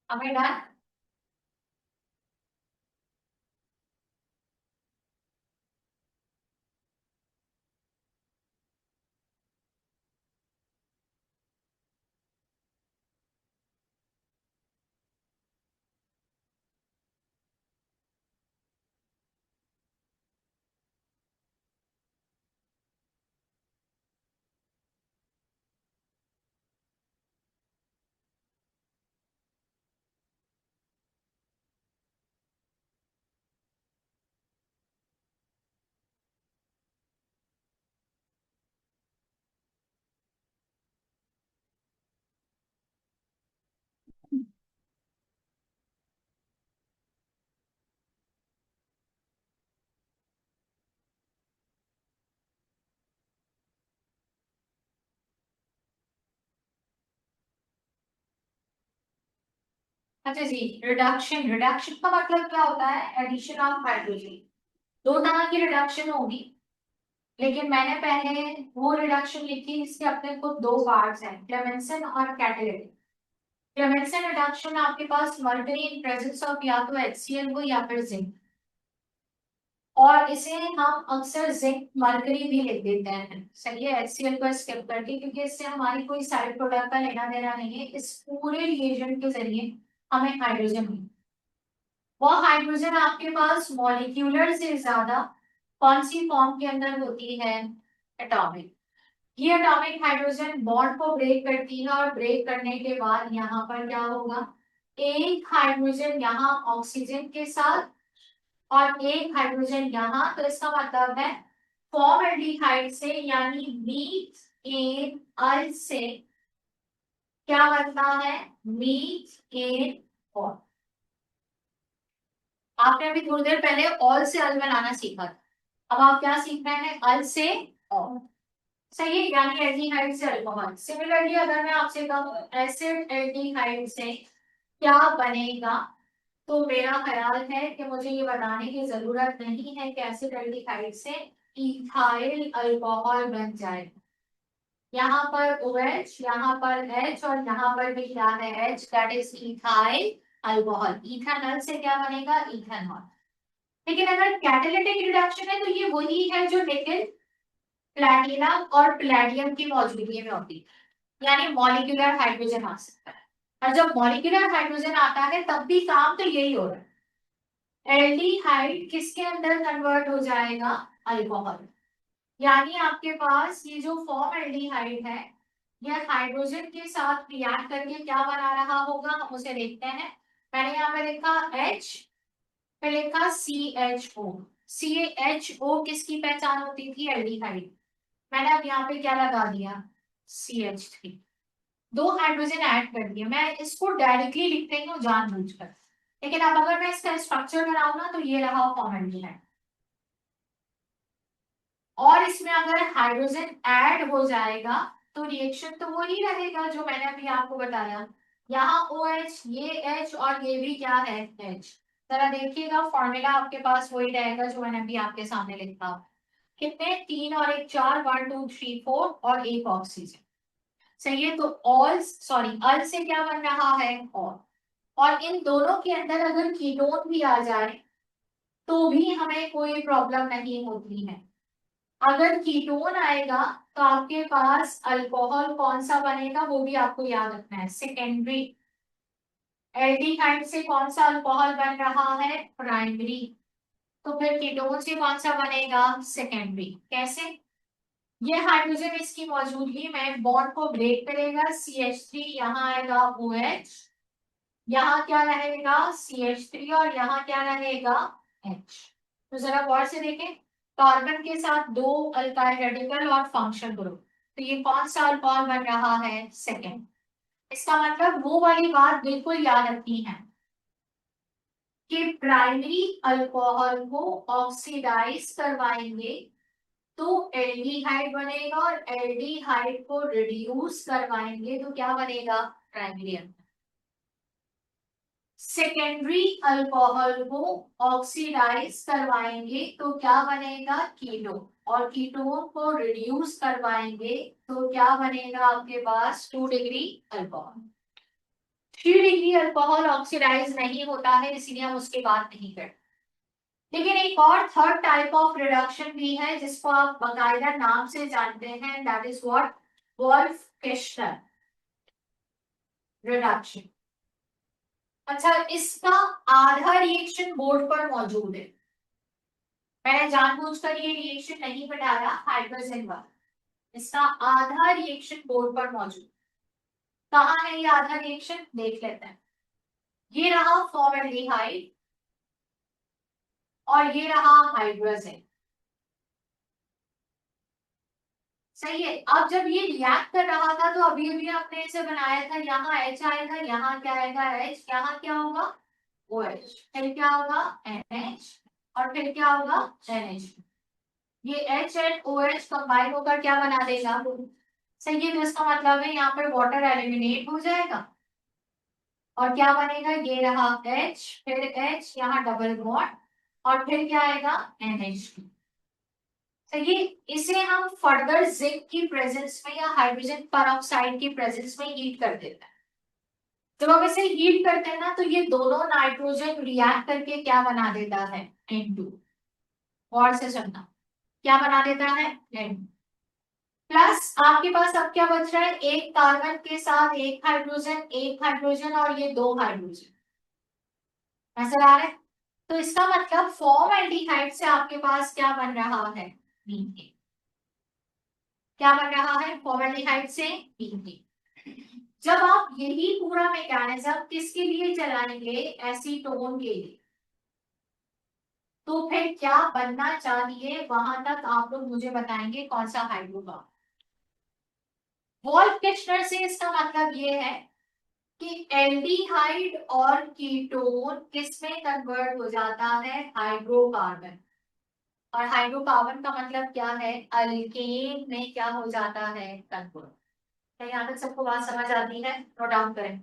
हमें डन। अच्छा जी, रिडक्शन, रिडक्शन का मतलब क्या होता है? Addition of hydrogen. दो तरह की रिडक्शन होगी, लेकिन मैंने पहले वो रिडक्शन लिखी इसके अपने को दो पार्ट्स हैं, क्लेमेंसन और कैटालिटिक। क्लेमेंसन रिडक्शन आपके पास मर्करी इन प्रेजेंस ऑफ या तो HCl हो या फिर जिंक, और इसे हम अक्सर जिंक मरकरी भी लिख देते हैं। सही है, HCl को स्किप करके, क्योंकि इससे हमारी कोई साइड प्रोडक्ट का लेना देना नहीं है। इस पूरे रिएजेंट के जरिए हमें हाइड्रोजन मिले। वो हाइड्रोजन आपके पास मॉलिक्यूलर से ज्यादा कौन सी फॉर्म के अंदर होती है? एटॉमिक। ये एटॉमिक हाइड्रोजन बॉन्ड को ब्रेक करती है, और ब्रेक करने के बाद यहाँ पर क्या होगा? एक हाइड्रोजन यहाँ ऑक्सीजन के साथ और एक हाइड्रोजन यहाँ, तो इसका मतलब है फॉर्मल्डिहाइड से यानी मीथेन अल से क्या बनता है? Methane all. आपने अभी थोड़ी देर पहले ऑल से अल बनाना सीखा था, अब आप क्या सीख रहे हैं? अल से ऑल। सही है, यानी एल्डिहाइड से अल्कोहल। सिमिलरली अगर मैं आपसे कहूँ एसिड एल्डिहाइड से क्या बनेगा, तो मेरा ख्याल है कि मुझे ये बताने की जरूरत नहीं है कि एसिड एल्डिहाइड से इथाइल अल्कोहल बन जाए। यहाँ पर OH, यहाँ पर H, और यहाँ पर भी क्या है? H, that is ethyl alcohol. Ethanol से क्या बनेगा? इथेनॉल। लेकिन अगर कैटालिटिक रिडक्शन है तो ये वही है जो निकेल, प्लैटिनम और प्लेडियम की मौजूदगी में होती है, यानी मॉलिक्यूलर हाइड्रोजन आ सकता है। और जब मॉलिक्यूलर हाइड्रोजन आता है तब भी काम तो यही हो रहा है। एल्डिहाइड किसके अंदर कन्वर्ट हो जाएगा? अल्कोहल। यानी आपके पास ये जो फॉर्म एल्डिहाइड है, यह हाइड्रोजन के साथ रिएक्ट करके क्या बना रहा होगा, हम उसे देखते हैं। मैंने यहाँ पे लिखा H, पे लिखा CHO। CHO किसकी पहचान होती थी? एल्डिहाइड। मैंने अब यहाँ पे क्या लगा दिया? CH3। दो हाइड्रोजन ऐड कर दिए। मैं इसको डायरेक्टली लिख रही हूँ जानबूझकर, लेकिन अब अगर मैं इसका स्ट्रक्चर बनाऊँ ना, तो ये रहा फॉर्मेल्डिहाइड। और इसमें अगर हाइड्रोजन ऐड हो जाएगा तो रिएक्शन तो वही रहेगा जो मैंने अभी आपको बताया। यहाँ OH, ये H, और ये भी क्या है? H। जरा देखिएगा, फॉर्मूला आपके पास वही रहेगा जो मैंने अभी आपके सामने लिखा। कितने? 3 और 1 4, 1 2 3 4, और एक ऑक्सीजन। सही है, तो ऑल सॉरी अल से क्या बन रहा है? और इन दोनों के अंदर अगर कीटोन भी आ जाए तो भी हमें कोई प्रॉब्लम नहीं होती है। अगर कीटोन आएगा तो आपके पास अल्कोहल कौन सा बनेगा वो भी आपको याद रखना है, सेकेंडरी। एल्डिहाइड से कौन सा अल्कोहल बन रहा है? प्राइमरी। तो फिर कीटोन से कौन सा बनेगा? सेकेंडरी। कैसे? ये हाइड्रोजन इसकी मौजूदगी में बॉन्ड को ब्रेक करेगा, CH3, यहाँ आएगा OH, यहाँ क्या रहेगा? CH3, और यहाँ क्या रहेगा? H। तो जरा गौर से देखें, कार्बन के साथ दो अल्काइल रेडिकल और फंक्शनल ग्रुप, तो ये कौन सा अल्कोहल बन रहा है? सेकेंड। इसका मतलब वो वाली बात बिल्कुल याद रखनी है कि प्राइमरी अल्कोहल को ऑक्सीडाइज करवाएंगे तो एल्डिहाइड बनेगा, और एल्डिहाइड को रिड्यूस करवाएंगे तो क्या बनेगा? प्राइमरी। सेकेंडरी अल्कोहल को ऑक्सीडाइज करवाएंगे तो क्या बनेगा? कीटोन। और कीटोन को रिड्यूस करवाएंगे तो क्या बनेगा आपके पास? 2 degree alcohol. 3 degree alcohol oxidise नहीं होता है, इसीलिए हम उसकी बात नहीं करते। लेकिन एक और थर्ड टाइप ऑफ रिडक्शन भी है जिसको आप बाकायदा नाम से जानते हैं, that is what, Wolff Kishner reduction. अच्छा, इसका आधा रिएक्शन बोर्ड पर मौजूद है। मैंने जानबूझकर ये रिएक्शन नहीं बताया हाइड्रोजन वाला, इसका आधा रिएक्शन बोर्ड पर मौजूद। कहाँ है ये आधा रिएक्शन, देख लेते हैं। ये रहा फॉर्मल्डिहाइड और ये रहा हाइड्रोजन। सही है। अब जब ये रिएक्ट कर रहा था तो अभी अभी आपने इसे बनाया था, यहाँ H आएगा, यहाँ क्या आएगा H, यहाँ क्या होगा OH, फिर क्या होगा NH और फिर क्या होगा NH। ये H एंड OH कंबाइन होकर क्या बना देगा, सही है। तो इसका मतलब है यहाँ पर वाटर एलिमिनेट हो जाएगा और क्या बनेगा, ये रहा H, फिर H, यहाँ डबल बॉन्ड और फिर क्या आएगा NH2। तो ये इसे हम फर्दर जिंक की प्रेजेंस में या हाइड्रोजन पेरोक्साइड की प्रेजेंस में हीट कर देते हैं। जब हम इसे हीट करते हैं ना तो ये दोनों नाइट्रोजन रिएक्ट करके क्या बना देता है N2। और से सुनना, क्या बना देता है N2 प्लस आपके पास अब क्या बच रहा है, एक कार्बन के साथ एक हाइड्रोजन और ये दो हाइड्रोजन, नजर आ रहा है। तो इसका मतलब फॉर्मल्डिहाइड से आपके पास क्या बन रहा है, मीथेन। क्या बन रहा है फॉर्मल्डिहाइड से, मीथेन। जब आप यही पूरा मैकेनिज्म किसके लिए चलाएंगे, एसीटोन के लिए, तो फिर क्या बनना चाहिए, वहां तक आप लोग मुझे बताएंगे कौन सा हाइड्रोकार्बन। वोल्फ किश्नर से इसका मतलब ये है कि एल्डिहाइड और कीटोन किसमें कन्वर्ट हो जाता है, हाइड्रोकार्बन। और हाइड्रोकार्बन का मतलब क्या है, अल्केन में क्या हो जाता है, कन्वर्ट। क्या यहाँ तक सबको बात समझ आती है, नोट डाउन करें।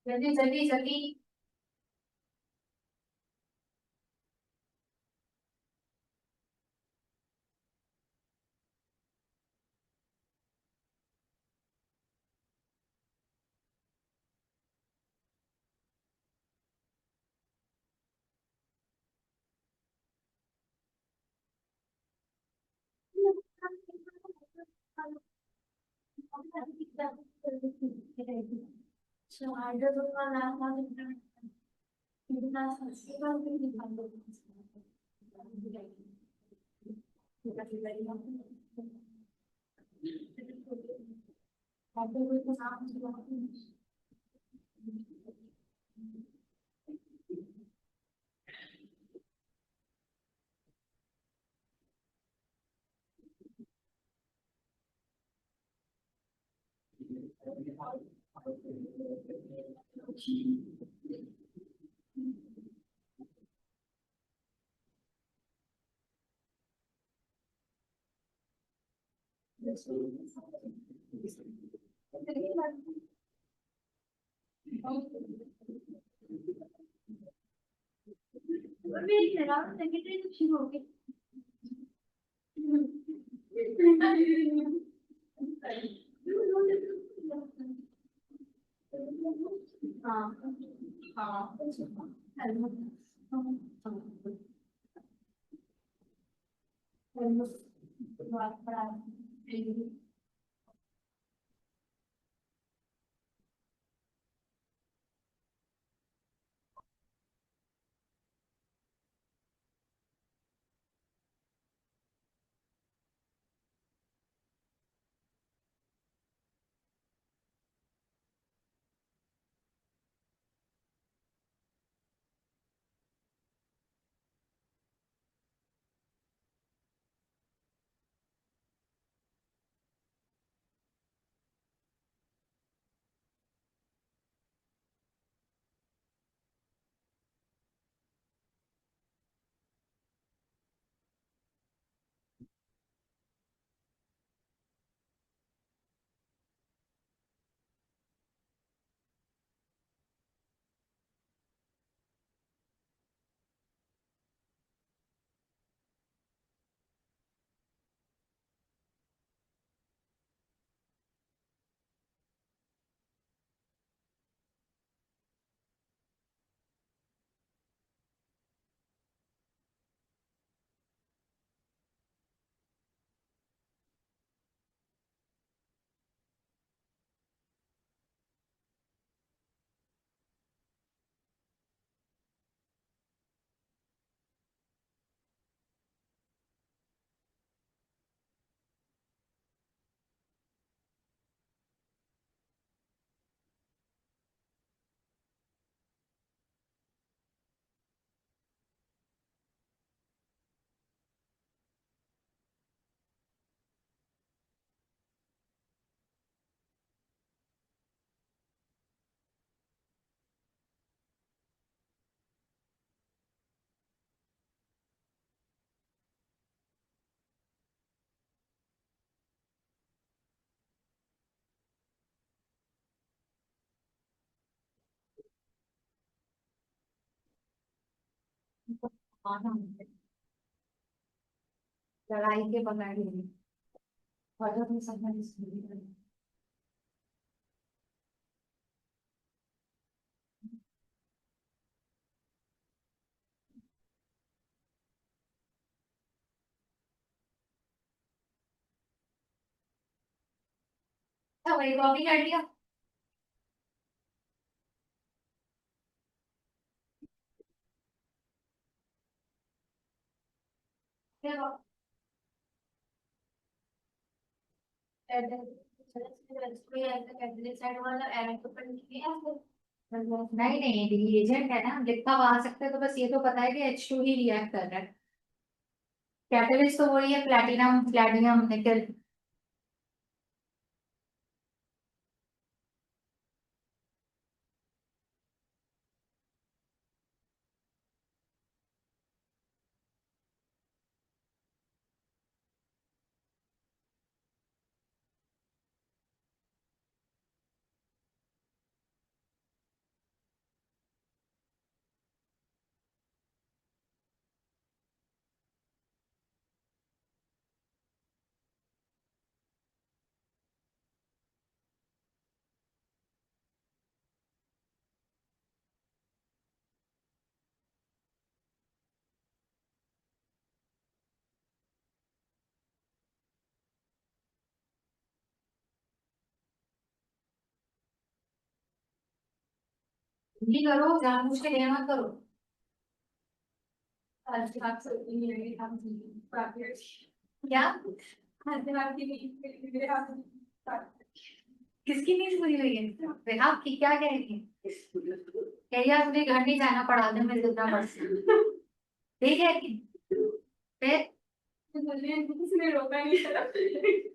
जल्दी जल्दी जल्दी। So I don't know how to शुरू हो गई हाँ हाँ लड़ाई के बगैर ही वजह नहीं समझ वही कॉपी कर लिया। फिर नहीं नहीं रिएजेंट है ना, लिखा हुआ आ सकता है, तो बस ये तो पता है कि H2 ही रिएक्ट कर रहा है। कैटलिस्ट तो वही है, प्लैटिनम प्लैटिनम निकल। जल्दी करो, जानबूझ के देर मत करो। आज की बात सुननी नहीं लगी हम क्या? आज की बात की नहीं लगी हम किसकी नींद पूरी हुई है? आपकी क्या कह रही है? कह रही है मुझे घर नहीं जाना, पढ़ा दे मैं जितना पढ़ सकती। ठीक है कि फिर किसने रोका नहीं था।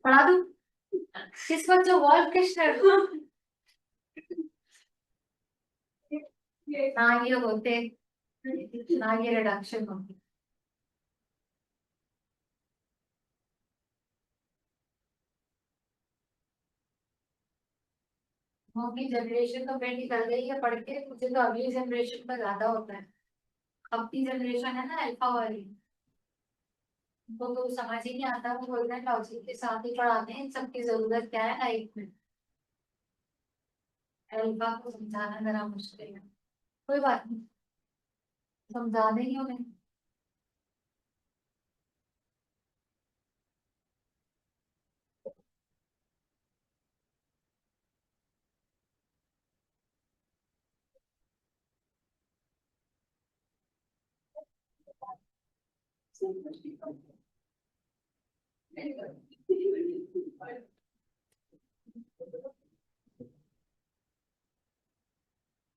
पढ़ा दूं? किस वक्त जो वॉल कृष्ण ना ये होते, ना ये रिडक्शन होती। मम्मी जनरेशन तो मेरी निकल गई है पढ़ के, मुझे तो अगली जनरेशन पर ज्यादा होता है। अपनी जनरेशन है ना अल्फा वाली, उनको तो समझ ही नहीं आता, वो बोलते हैं लॉजिक के साथ ही पढ़ाते हैं, इन सबकी जरूरत क्या है लाइफ में। अल्फा को समझाना जरा मुश्किल है। कोई बात नहीं, समझा देंगे उन्हें।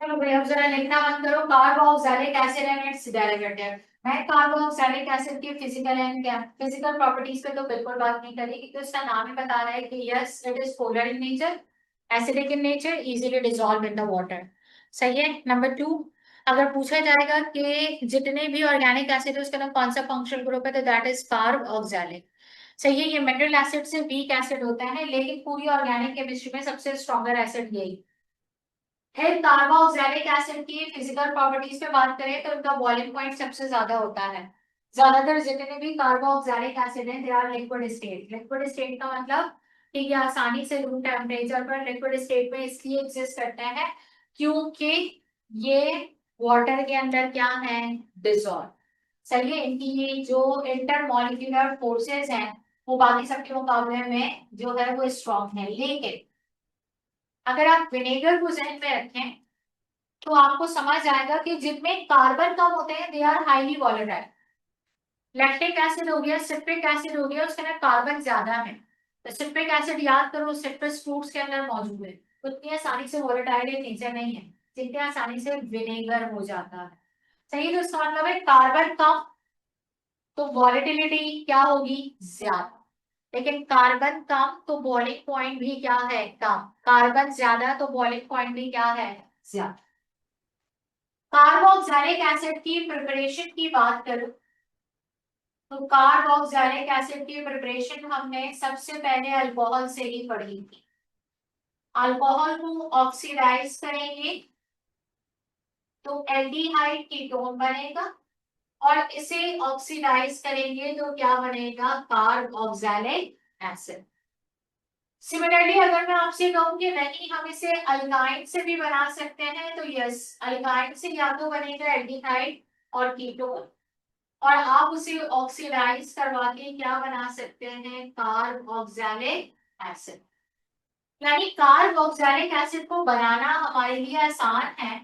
चलो भाई अब जरा लिखना मत करो। Carboxylic acid and it's derivative. मैं कार्बोक्सिलिक एसिड की फिजिकल एंड क्या फिजिकल प्रॉपर्टीज पे तो बिल्कुल बात नहीं करी, क्योंकि उसका नाम ही बता रहा है कि yes it is polar in nature, acidic in nature, easily dissolve in the water. सही है। नंबर टू, अगर पूछा जाएगा कि जितने भी ऑर्गेनिक एसिड है उसका नाम कौन सा फंक्शनल ग्रुप है, तो दैट इज कार्बोक्सिलिक। सही है। ये मिनरल एसिड से वीक एसिड होता है, लेकिन पूरी ऑर्गेनिक केमिस्ट्री में सबसे स्ट्रॉन्गर एसिड यही। फिर कार्बोक्सिलिक एसिड की फिजिकल प्रॉपर्टीज पे बात करें तो इनका बॉइलिंग पॉइंट सबसे ज्यादा होता है। ज्यादातर जितने भी कार्बोक्सिलिक एसिड हैं they are liquid state. Liquid state का मतलब कि ये आसानी से रूम टेम्परेचर पर लिक्विड स्टेट में इसलिए एग्जिस्ट करते हैं क्योंकि ये वाटर के अंदर क्या है, डिसॉल्व। सही है। इनकी ये जो इंटरमॉलिक्यूलर फोर्सेस हैं वो बाकी सबके मुकाबले में जो है वो स्ट्रॉन्ग है। लेकिन अगर आप विनेगर को जहन में रखें तो आपको समझ आएगा कि जिनमें कार्बन कम होते हैं they are highly volatile. Lactic acid हो गया, सिट्रिक एसिड हो गया, उसके अंदर कार्बन ज्यादा है। तो सिट्रिक एसिड याद करो सिट्रस फ्रूट्स के अंदर मौजूद है, उतनी आसानी से वॉलेटाइल नेचर नहीं है जितनी आसानी से विनेगर हो जाता है। सही है। तो इसका मतलब है कार्बन कम तो वॉलेटिलिटी क्या होगी, ज्यादा। लेकिन कार्बन कम तो बॉइलिंग पॉइंट भी क्या है, कम। कार्बन ज्यादा तो बॉइलिंग पॉइंट भी क्या है, ज्यादा। कार्बोक्सिलिक एसिड की प्रिपरेशन की बात करूं तो कार्बोक्सिलिक एसिड की प्रिपरेशन हमने सबसे पहले अल्कोहल से ही पढ़ी थी। अल्कोहल को ऑक्सीडाइज करेंगे तो एल्डिहाइड कीटोन बनेगा, और इसे ऑक्सीडाइज करेंगे तो क्या बनेगा, कार्बोक्सिलिक एसिड। सिमिलरली अगर मैं आपसे कहूं कि नहीं हम इसे अल्काइन से भी बना सकते हैं, तो यस अल्काइन से या तो बनेगा एल्डिहाइड और कीटोन, और आप उसे ऑक्सीडाइज करवा के क्या बना सकते हैं, कार्बोक्सिलिक एसिड। यानी कार्बोक्सिलिक एसिड को बनाना हमारे लिए आसान है,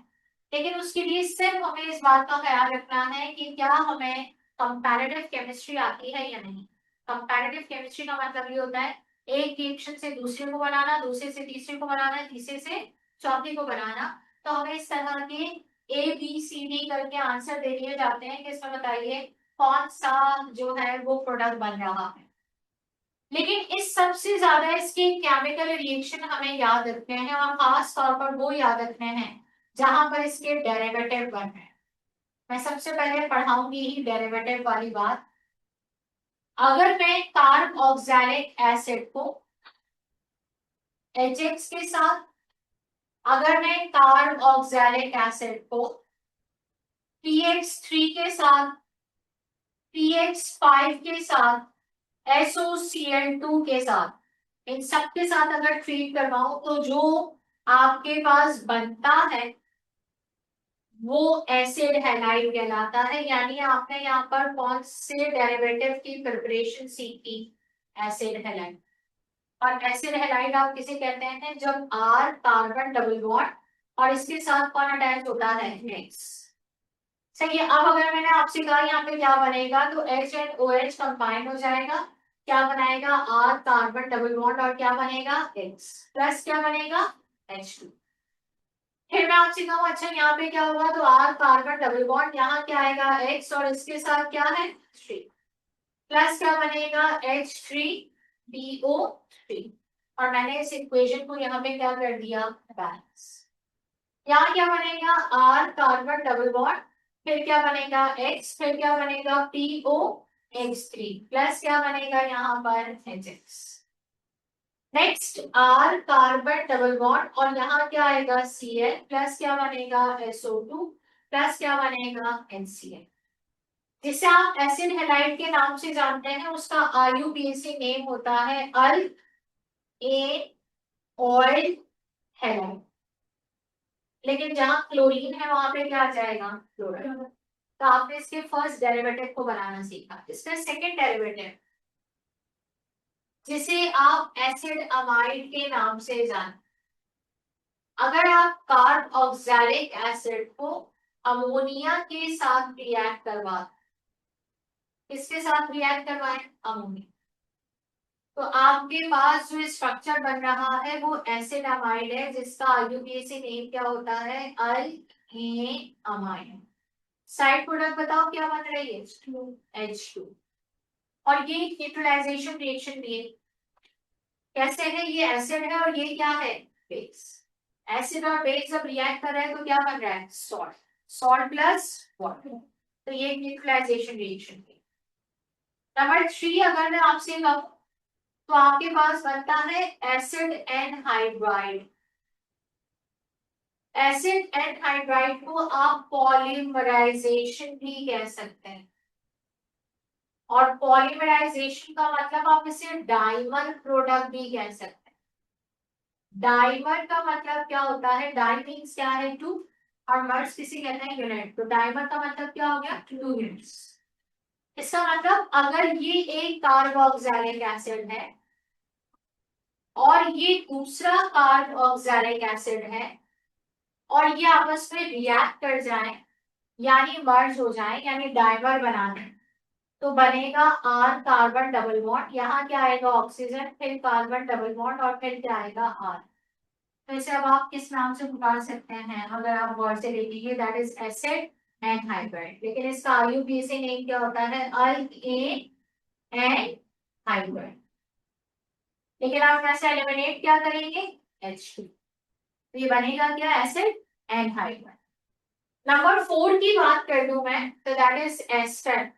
लेकिन उसके लिए सिर्फ हमें इस बात का ख्याल रखना है कि क्या हमें कंपैरेटिव केमिस्ट्री आती है या नहीं। कंपैरेटिव केमिस्ट्री का मतलब ये होता है एक रिएक्शन से दूसरे को बनाना, दूसरे से तीसरे को बनाना, तीसरे से चौथे को बनाना। तो हमें इस तरह के ABCD करके आंसर दे दिए जाते हैं कि इसमें बताइए कौन सा जो है वो प्रोडक्ट बन रहा है। लेकिन इस सबसे ज्यादा इसके केमिकल रिएक्शन हमें याद रखने हैं, और खास तौर पर वो याद रखने हैं जहां पर इसके डेरिवेटिव बन रहे हैं। मैं सबसे पहले पढ़ाऊंगी ही डेरिवेटिव वाली बात। अगर मैं कार्बोक्सिलिक एसिड को HX के साथ, अगर मैं कार्बोक्सिलिक एसिड को PX3 के साथ, PX5 के साथ, SOCl2 के साथ, इन सब के साथ अगर ट्रीट करवाऊं तो जो आपके पास बनता है वो एसिड हैलाइड कहलाता है। यानी आपने यहाँ पर कौन से डेरिवेटिव की प्रिपरेशन सीखी, एसिड हैलाइड। और एसिड हैलाइड आप किसे कहते हैं, जब R कार्बन डबल बॉन्ड और इसके साथ कौन अटैच होता है, X। सही है। अब अगर मैंने आपसे कहा यहाँ पे क्या बनेगा, तो H एंड OH कंबाइन हो जाएगा, क्या बनाएगा R कार्बन डबल बॉन्ड और क्या बनेगा X प्लस क्या बनेगा H2। फिर मैं आपसे कहूँ अच्छा यहाँ पे क्या होगा तो R कार्बन डबल बॉन्ड यहाँ क्या आएगा X और इसके साथ क्या है 3 प्लस क्या बनेगा H3PO3 और मैंने इस इक्वेशन को यहाँ पे क्या कर दिया बैलेंस। यहाँ क्या बनेगा R कार्बन डबल बॉन्ड फिर क्या बनेगा X फिर क्या बनेगा POX3 प्लस क्या बनेगा यहाँ पर HX। Next R carbon double bond और यहाँ क्या आएगा Cl प्लस क्या बनेगा SO2 प्लस क्या बनेगा NCl जिसे आप एसिड हैलाइड के नाम से जानते हैं उसका IUPAC नेम होता है अल ए ऑयल हैलाइड। लेकिन जहाँ क्लोरीन है वहां पे क्या आ जाएगा क्लोराइड। तो आपने इसके फर्स्ट डेरिवेटिव को बनाना सीखा। इसका सेकंड डेरिवेटिव जिसे आप एसिड अमाइड के नाम से जानते। अगर आप कार्ब ऑक्सैलिक एसिड को अमोनिया के साथ रिएक्ट करवा किसके साथ रिएक्ट करवाएं अमोनिया तो आपके पास जो स्ट्रक्चर बन रहा है वो एसिड अमाइड है जिसका आईयूपीएसी नेम क्या होता है अमाइड। साइड प्रोडक्ट बताओ क्या बन रही है H2 और ये न्यूट्रलाइजेशन रिएक्शन भी है। कैसे है ये एसिड है और ये क्या है बेस। एसिड और बेस जब रिएक्ट कर रहे हैं तो क्या बन रहा है सॉल्ट सॉल्ट प्लस वाटर तो ये न्यूट्रलाइजेशन रिएक्शन है। नंबर 3 अगर मैं आपसे कहूं तो आपके पास बनता है acid and hydride. Acid and hydride को आप पॉलीमराइजेशन भी कह सकते हैं और पॉलीमराइजेशन का मतलब आप इसे डाइमर प्रोडक्ट भी कह सकते हैं। डाइमर का मतलब क्या होता है डाई मीन्स क्या है टू और मर्स किसी कहते हैं यूनिट तो डाइमर का मतलब क्या हो गया 2 यूनिट्स। इसका मतलब अगर ये एक कार्बोक्सिलिक एसिड है और ये दूसरा कार्बोक्सिलिक एसिड है और ये आपस में रिएक्ट कर जाए यानी मर्ज हो जाए यानी डाइमर बना दें तो बनेगा R कार्बन डबल बॉन्ड यहाँ क्या आएगा ऑक्सीजन फिर कार्बन डबल बॉन्ड और फिर क्या आएगा R। तो इसे अब आप किस नाम से पुकार सकते हैं अगर आप गौर से देखेंगे that is acid and hydride. लेकिन इसका आईयूपीएसी नेम क्या होता है अल्केन एंड हाइड्राइड। लेकिन आप कैसे एलिमिनेट क्या करेंगे H2 तो ये बनेगा क्या एसिड एंड हाइड्राइड। नंबर 4 की बात कर दूं मैं तो दैट इज एस्टर।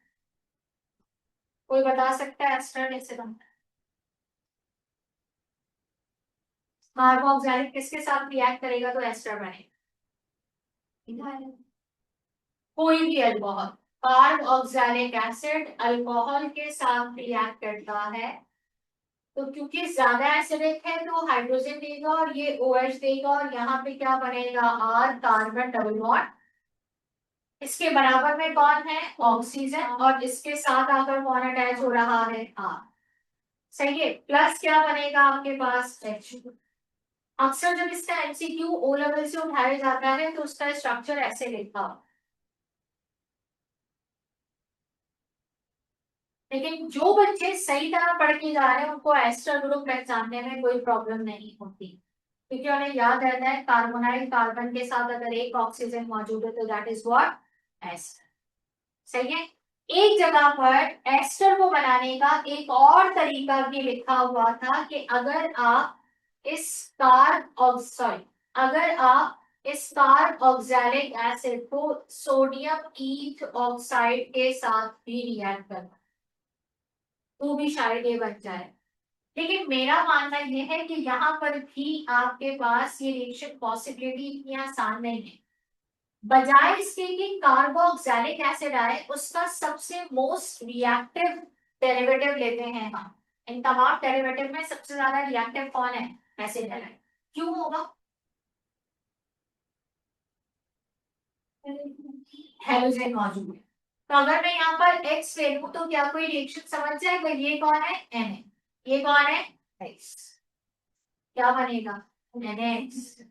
कोई बता सकता है एस्टर कैसे बनता है। कार्बोक्सिलिक किसके साथ रिएक्ट करेगा तो एस्टर बनेगा कोई भी अल्कोहल। कार्बोक्सिलिक एसिड अल्कोहल के साथ रिएक्ट करता है तो क्योंकि ज्यादा एसिडिक है तो हाइड्रोजन देगा और ये OH देगा और यहाँ पे क्या बनेगा R कार्बन डबल बॉन्ड। इसके बराबर में कौन है ऑक्सीजन और इसके साथ आकर कौन अटैच हो रहा है R। सही है प्लस क्या बनेगा आपके पास H। अक्सर जब इसका एमसीक्यू ओ लेवल से उठाया जाता है तो उसका स्ट्रक्चर ऐसे लिखा लेकिन जो बच्चे सही तरह पढ़ के जा रहे हैं उनको एस्टर ग्रुप पहचानने में कोई प्रॉब्लम नहीं होती क्योंकि उन्हें याद रहता है कार्बोनाइल कार्बन के साथ अगर एक ऑक्सीजन मौजूद है तो दैट इज व्हाट एस्टर। सही है। एक जगह पर एस्टर को बनाने का एक और तरीका भी लिखा हुआ था कि अगर आप इस सॉरी अगर आप इस कार्बोक्सिलिक एसिड को सोडियम ईथ ऑक्साइड के साथ भी रिएक्ट करना तो भी शायद ये बन जाए। लेकिन मेरा मानना यह है कि यहाँ पर भी आपके पास ये रिएक्शन पॉसिबिलिटी इतनी आसान नहीं है। बजाय इसके कि कार्बोक्सिलिक एसिड आए उसका सबसे मोस्ट रिएक्टिव डेरिवेटिव लेते हैं हम। इन तमाम डेरिवेटिव में सबसे ज्यादा रिएक्टिव कौन है एसिड हैलाइड। क्यों होगा हेलोजन मौजूद है। तो अगर मैं यहाँ पर X ले लूं तो क्या कोई रिएक्शन समझ जाएगा ये कौन है Na ये कौन है X क्या बनेगा NaX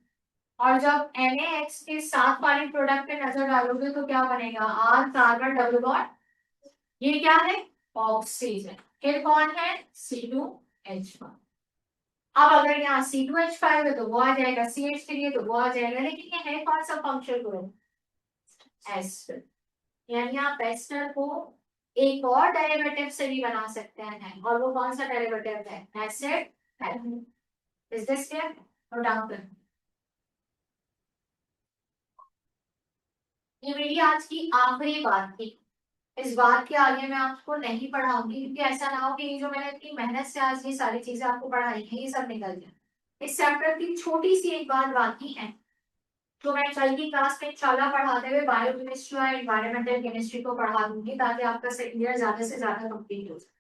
और जब NaX के साथ वाले प्रोडक्ट पे नजर डालोगे तो क्या बनेगा R कार्बन डबल बॉन्ड ये क्या है ऑक्सीजन। फिर कौन है, C2H1। अब अगर यहाँ C2H5 है तो वो आ जाएगा, CH3 है तो वो आ जाएगा, लेकिन ये है कौन सा फंक्शनल ग्रुप, एस्टर। यानी आप एस्टर को एक और डेरिवेटिव से भी बना सकते हैं, और वो कौन सा डेरिवेटिव है, acid aldehyde. Is this clear, note down कर। ये मेरी आज की आखिरी बात थी, इस बात के आगे मैं आपको नहीं पढ़ाऊंगी, क्योंकि ऐसा ना हो कि ये जो मैंने इतनी मेहनत से आज ये सारी चीजें आपको पढ़ाई हैं ये सब निकल जाए। इस चैप्टर की छोटी सी एक बात बाकी है, जो मैं कल की क्लास में इंशाल्लाह पढ़ाते हुए बायोकेमिस्ट्री और एनवायरमेंटल केमिस्ट्री को पढ़ा दूंगी, ताकि आपका सेकंड ईयर ज्यादा से ज्यादा कंप्लीट हो जाए।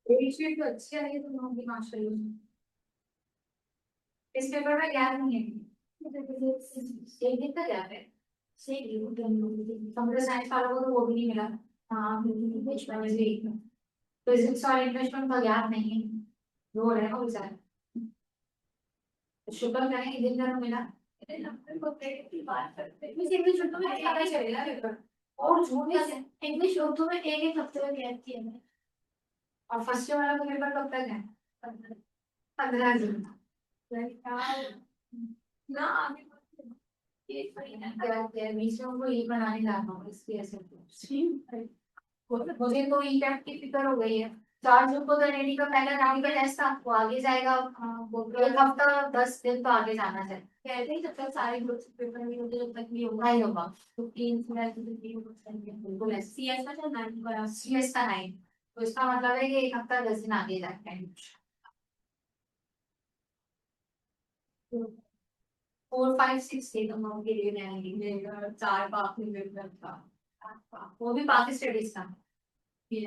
शीट तो अच्छी आई है तुम लोगों की माशाल्लाह। इस पेपर में गैप नहीं है, एक दिन का गैप है। कंप्यूटर साइंस वालों को तो वो भी नहीं मिला। हाँ फिजिक्स और इंग्लिश में उनका गैप नहीं है, वो रहेगा बेचारा। तो शुक्र करें कि दिन भर मिला। बात करते हैं इंग्लिश उर्दू में पता चलेगा पेपर, और झूठ का इंग्लिश उर्दू में एक हफ्ते में गैप किया है। और फर्स्ट ईयर वाला का पेपर कब तक है? 15 दिन। ना आगे ये क्या बीच में उनको ये बनाने जाना होगा इसकी ऐसे मुझे तो ई कैप की फिक्र हो गई है। 4 जून को तो नेटी का पहला राउंड का टेस्ट था, वो आगे जाएगा। वो 1 हफ्ता 10 दिन तो आगे जाना चाहिए। कहते हैं जब तक सारे ग्रुप पेपर नहीं होते जब तक नहीं होगा ही होगा। तो 3 बिल्कुल CS का चल 9 का CS का 9, तो इसका मतलब है कि 1 हफ्ता 10 दिन आगे जाता है। 4 5 6 तुम लोगों के लिए रहेंगे, 4 का आखिरी पेपर था, वो भी पाकिस्तान स्टडीज था।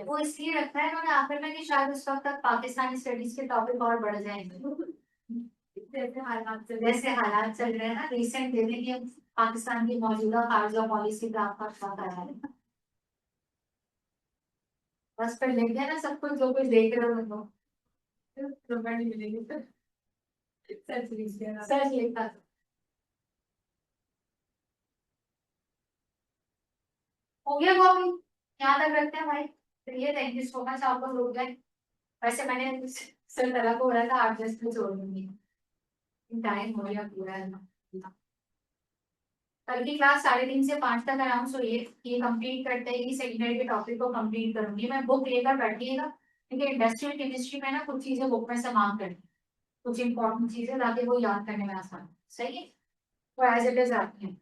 वो इसलिए रखा है उन्होंने आखिर में कि शायद उस वक्त तक पाकिस्तानी स्टडीज के टॉपिक और बढ़ जाएंगे। जैसे हालात चल रहे हैं ना, रिसेंट दे देंगे पाकिस्तान की मौजूदा खारजा पॉलिसी का आपका क्या कराया है। बस पर लिख देना सब कुछ जो कुछ देख रहे हो तो नंबर नहीं मिलेंगे फिर। सच लिखा हो गया कॉपी, यहाँ तक रखते हैं भाई। चलिए थैंक यू सो मच, आप लोग रुक गए। वैसे मैंने सर तरह को बोला था 8 10 में छोड़ दूंगी, टाइम हो गया पूरा है। कल की क्लास 3:30 से 5 तक अराउंड, सो ये कंप्लीट करते ही सेकेंडरी के टॉपिक को कंप्लीट करूंगी मैं। बुक लेकर बैठिएगा क्योंकि इंडस्ट्रियल केमिस्ट्री में ना कुछ चीजें बुक में से मार्क करनी, कुछ इंपॉर्टेंट चीजें ताकि वो याद करने में आसान। सही है, वो एज इट इज आती है।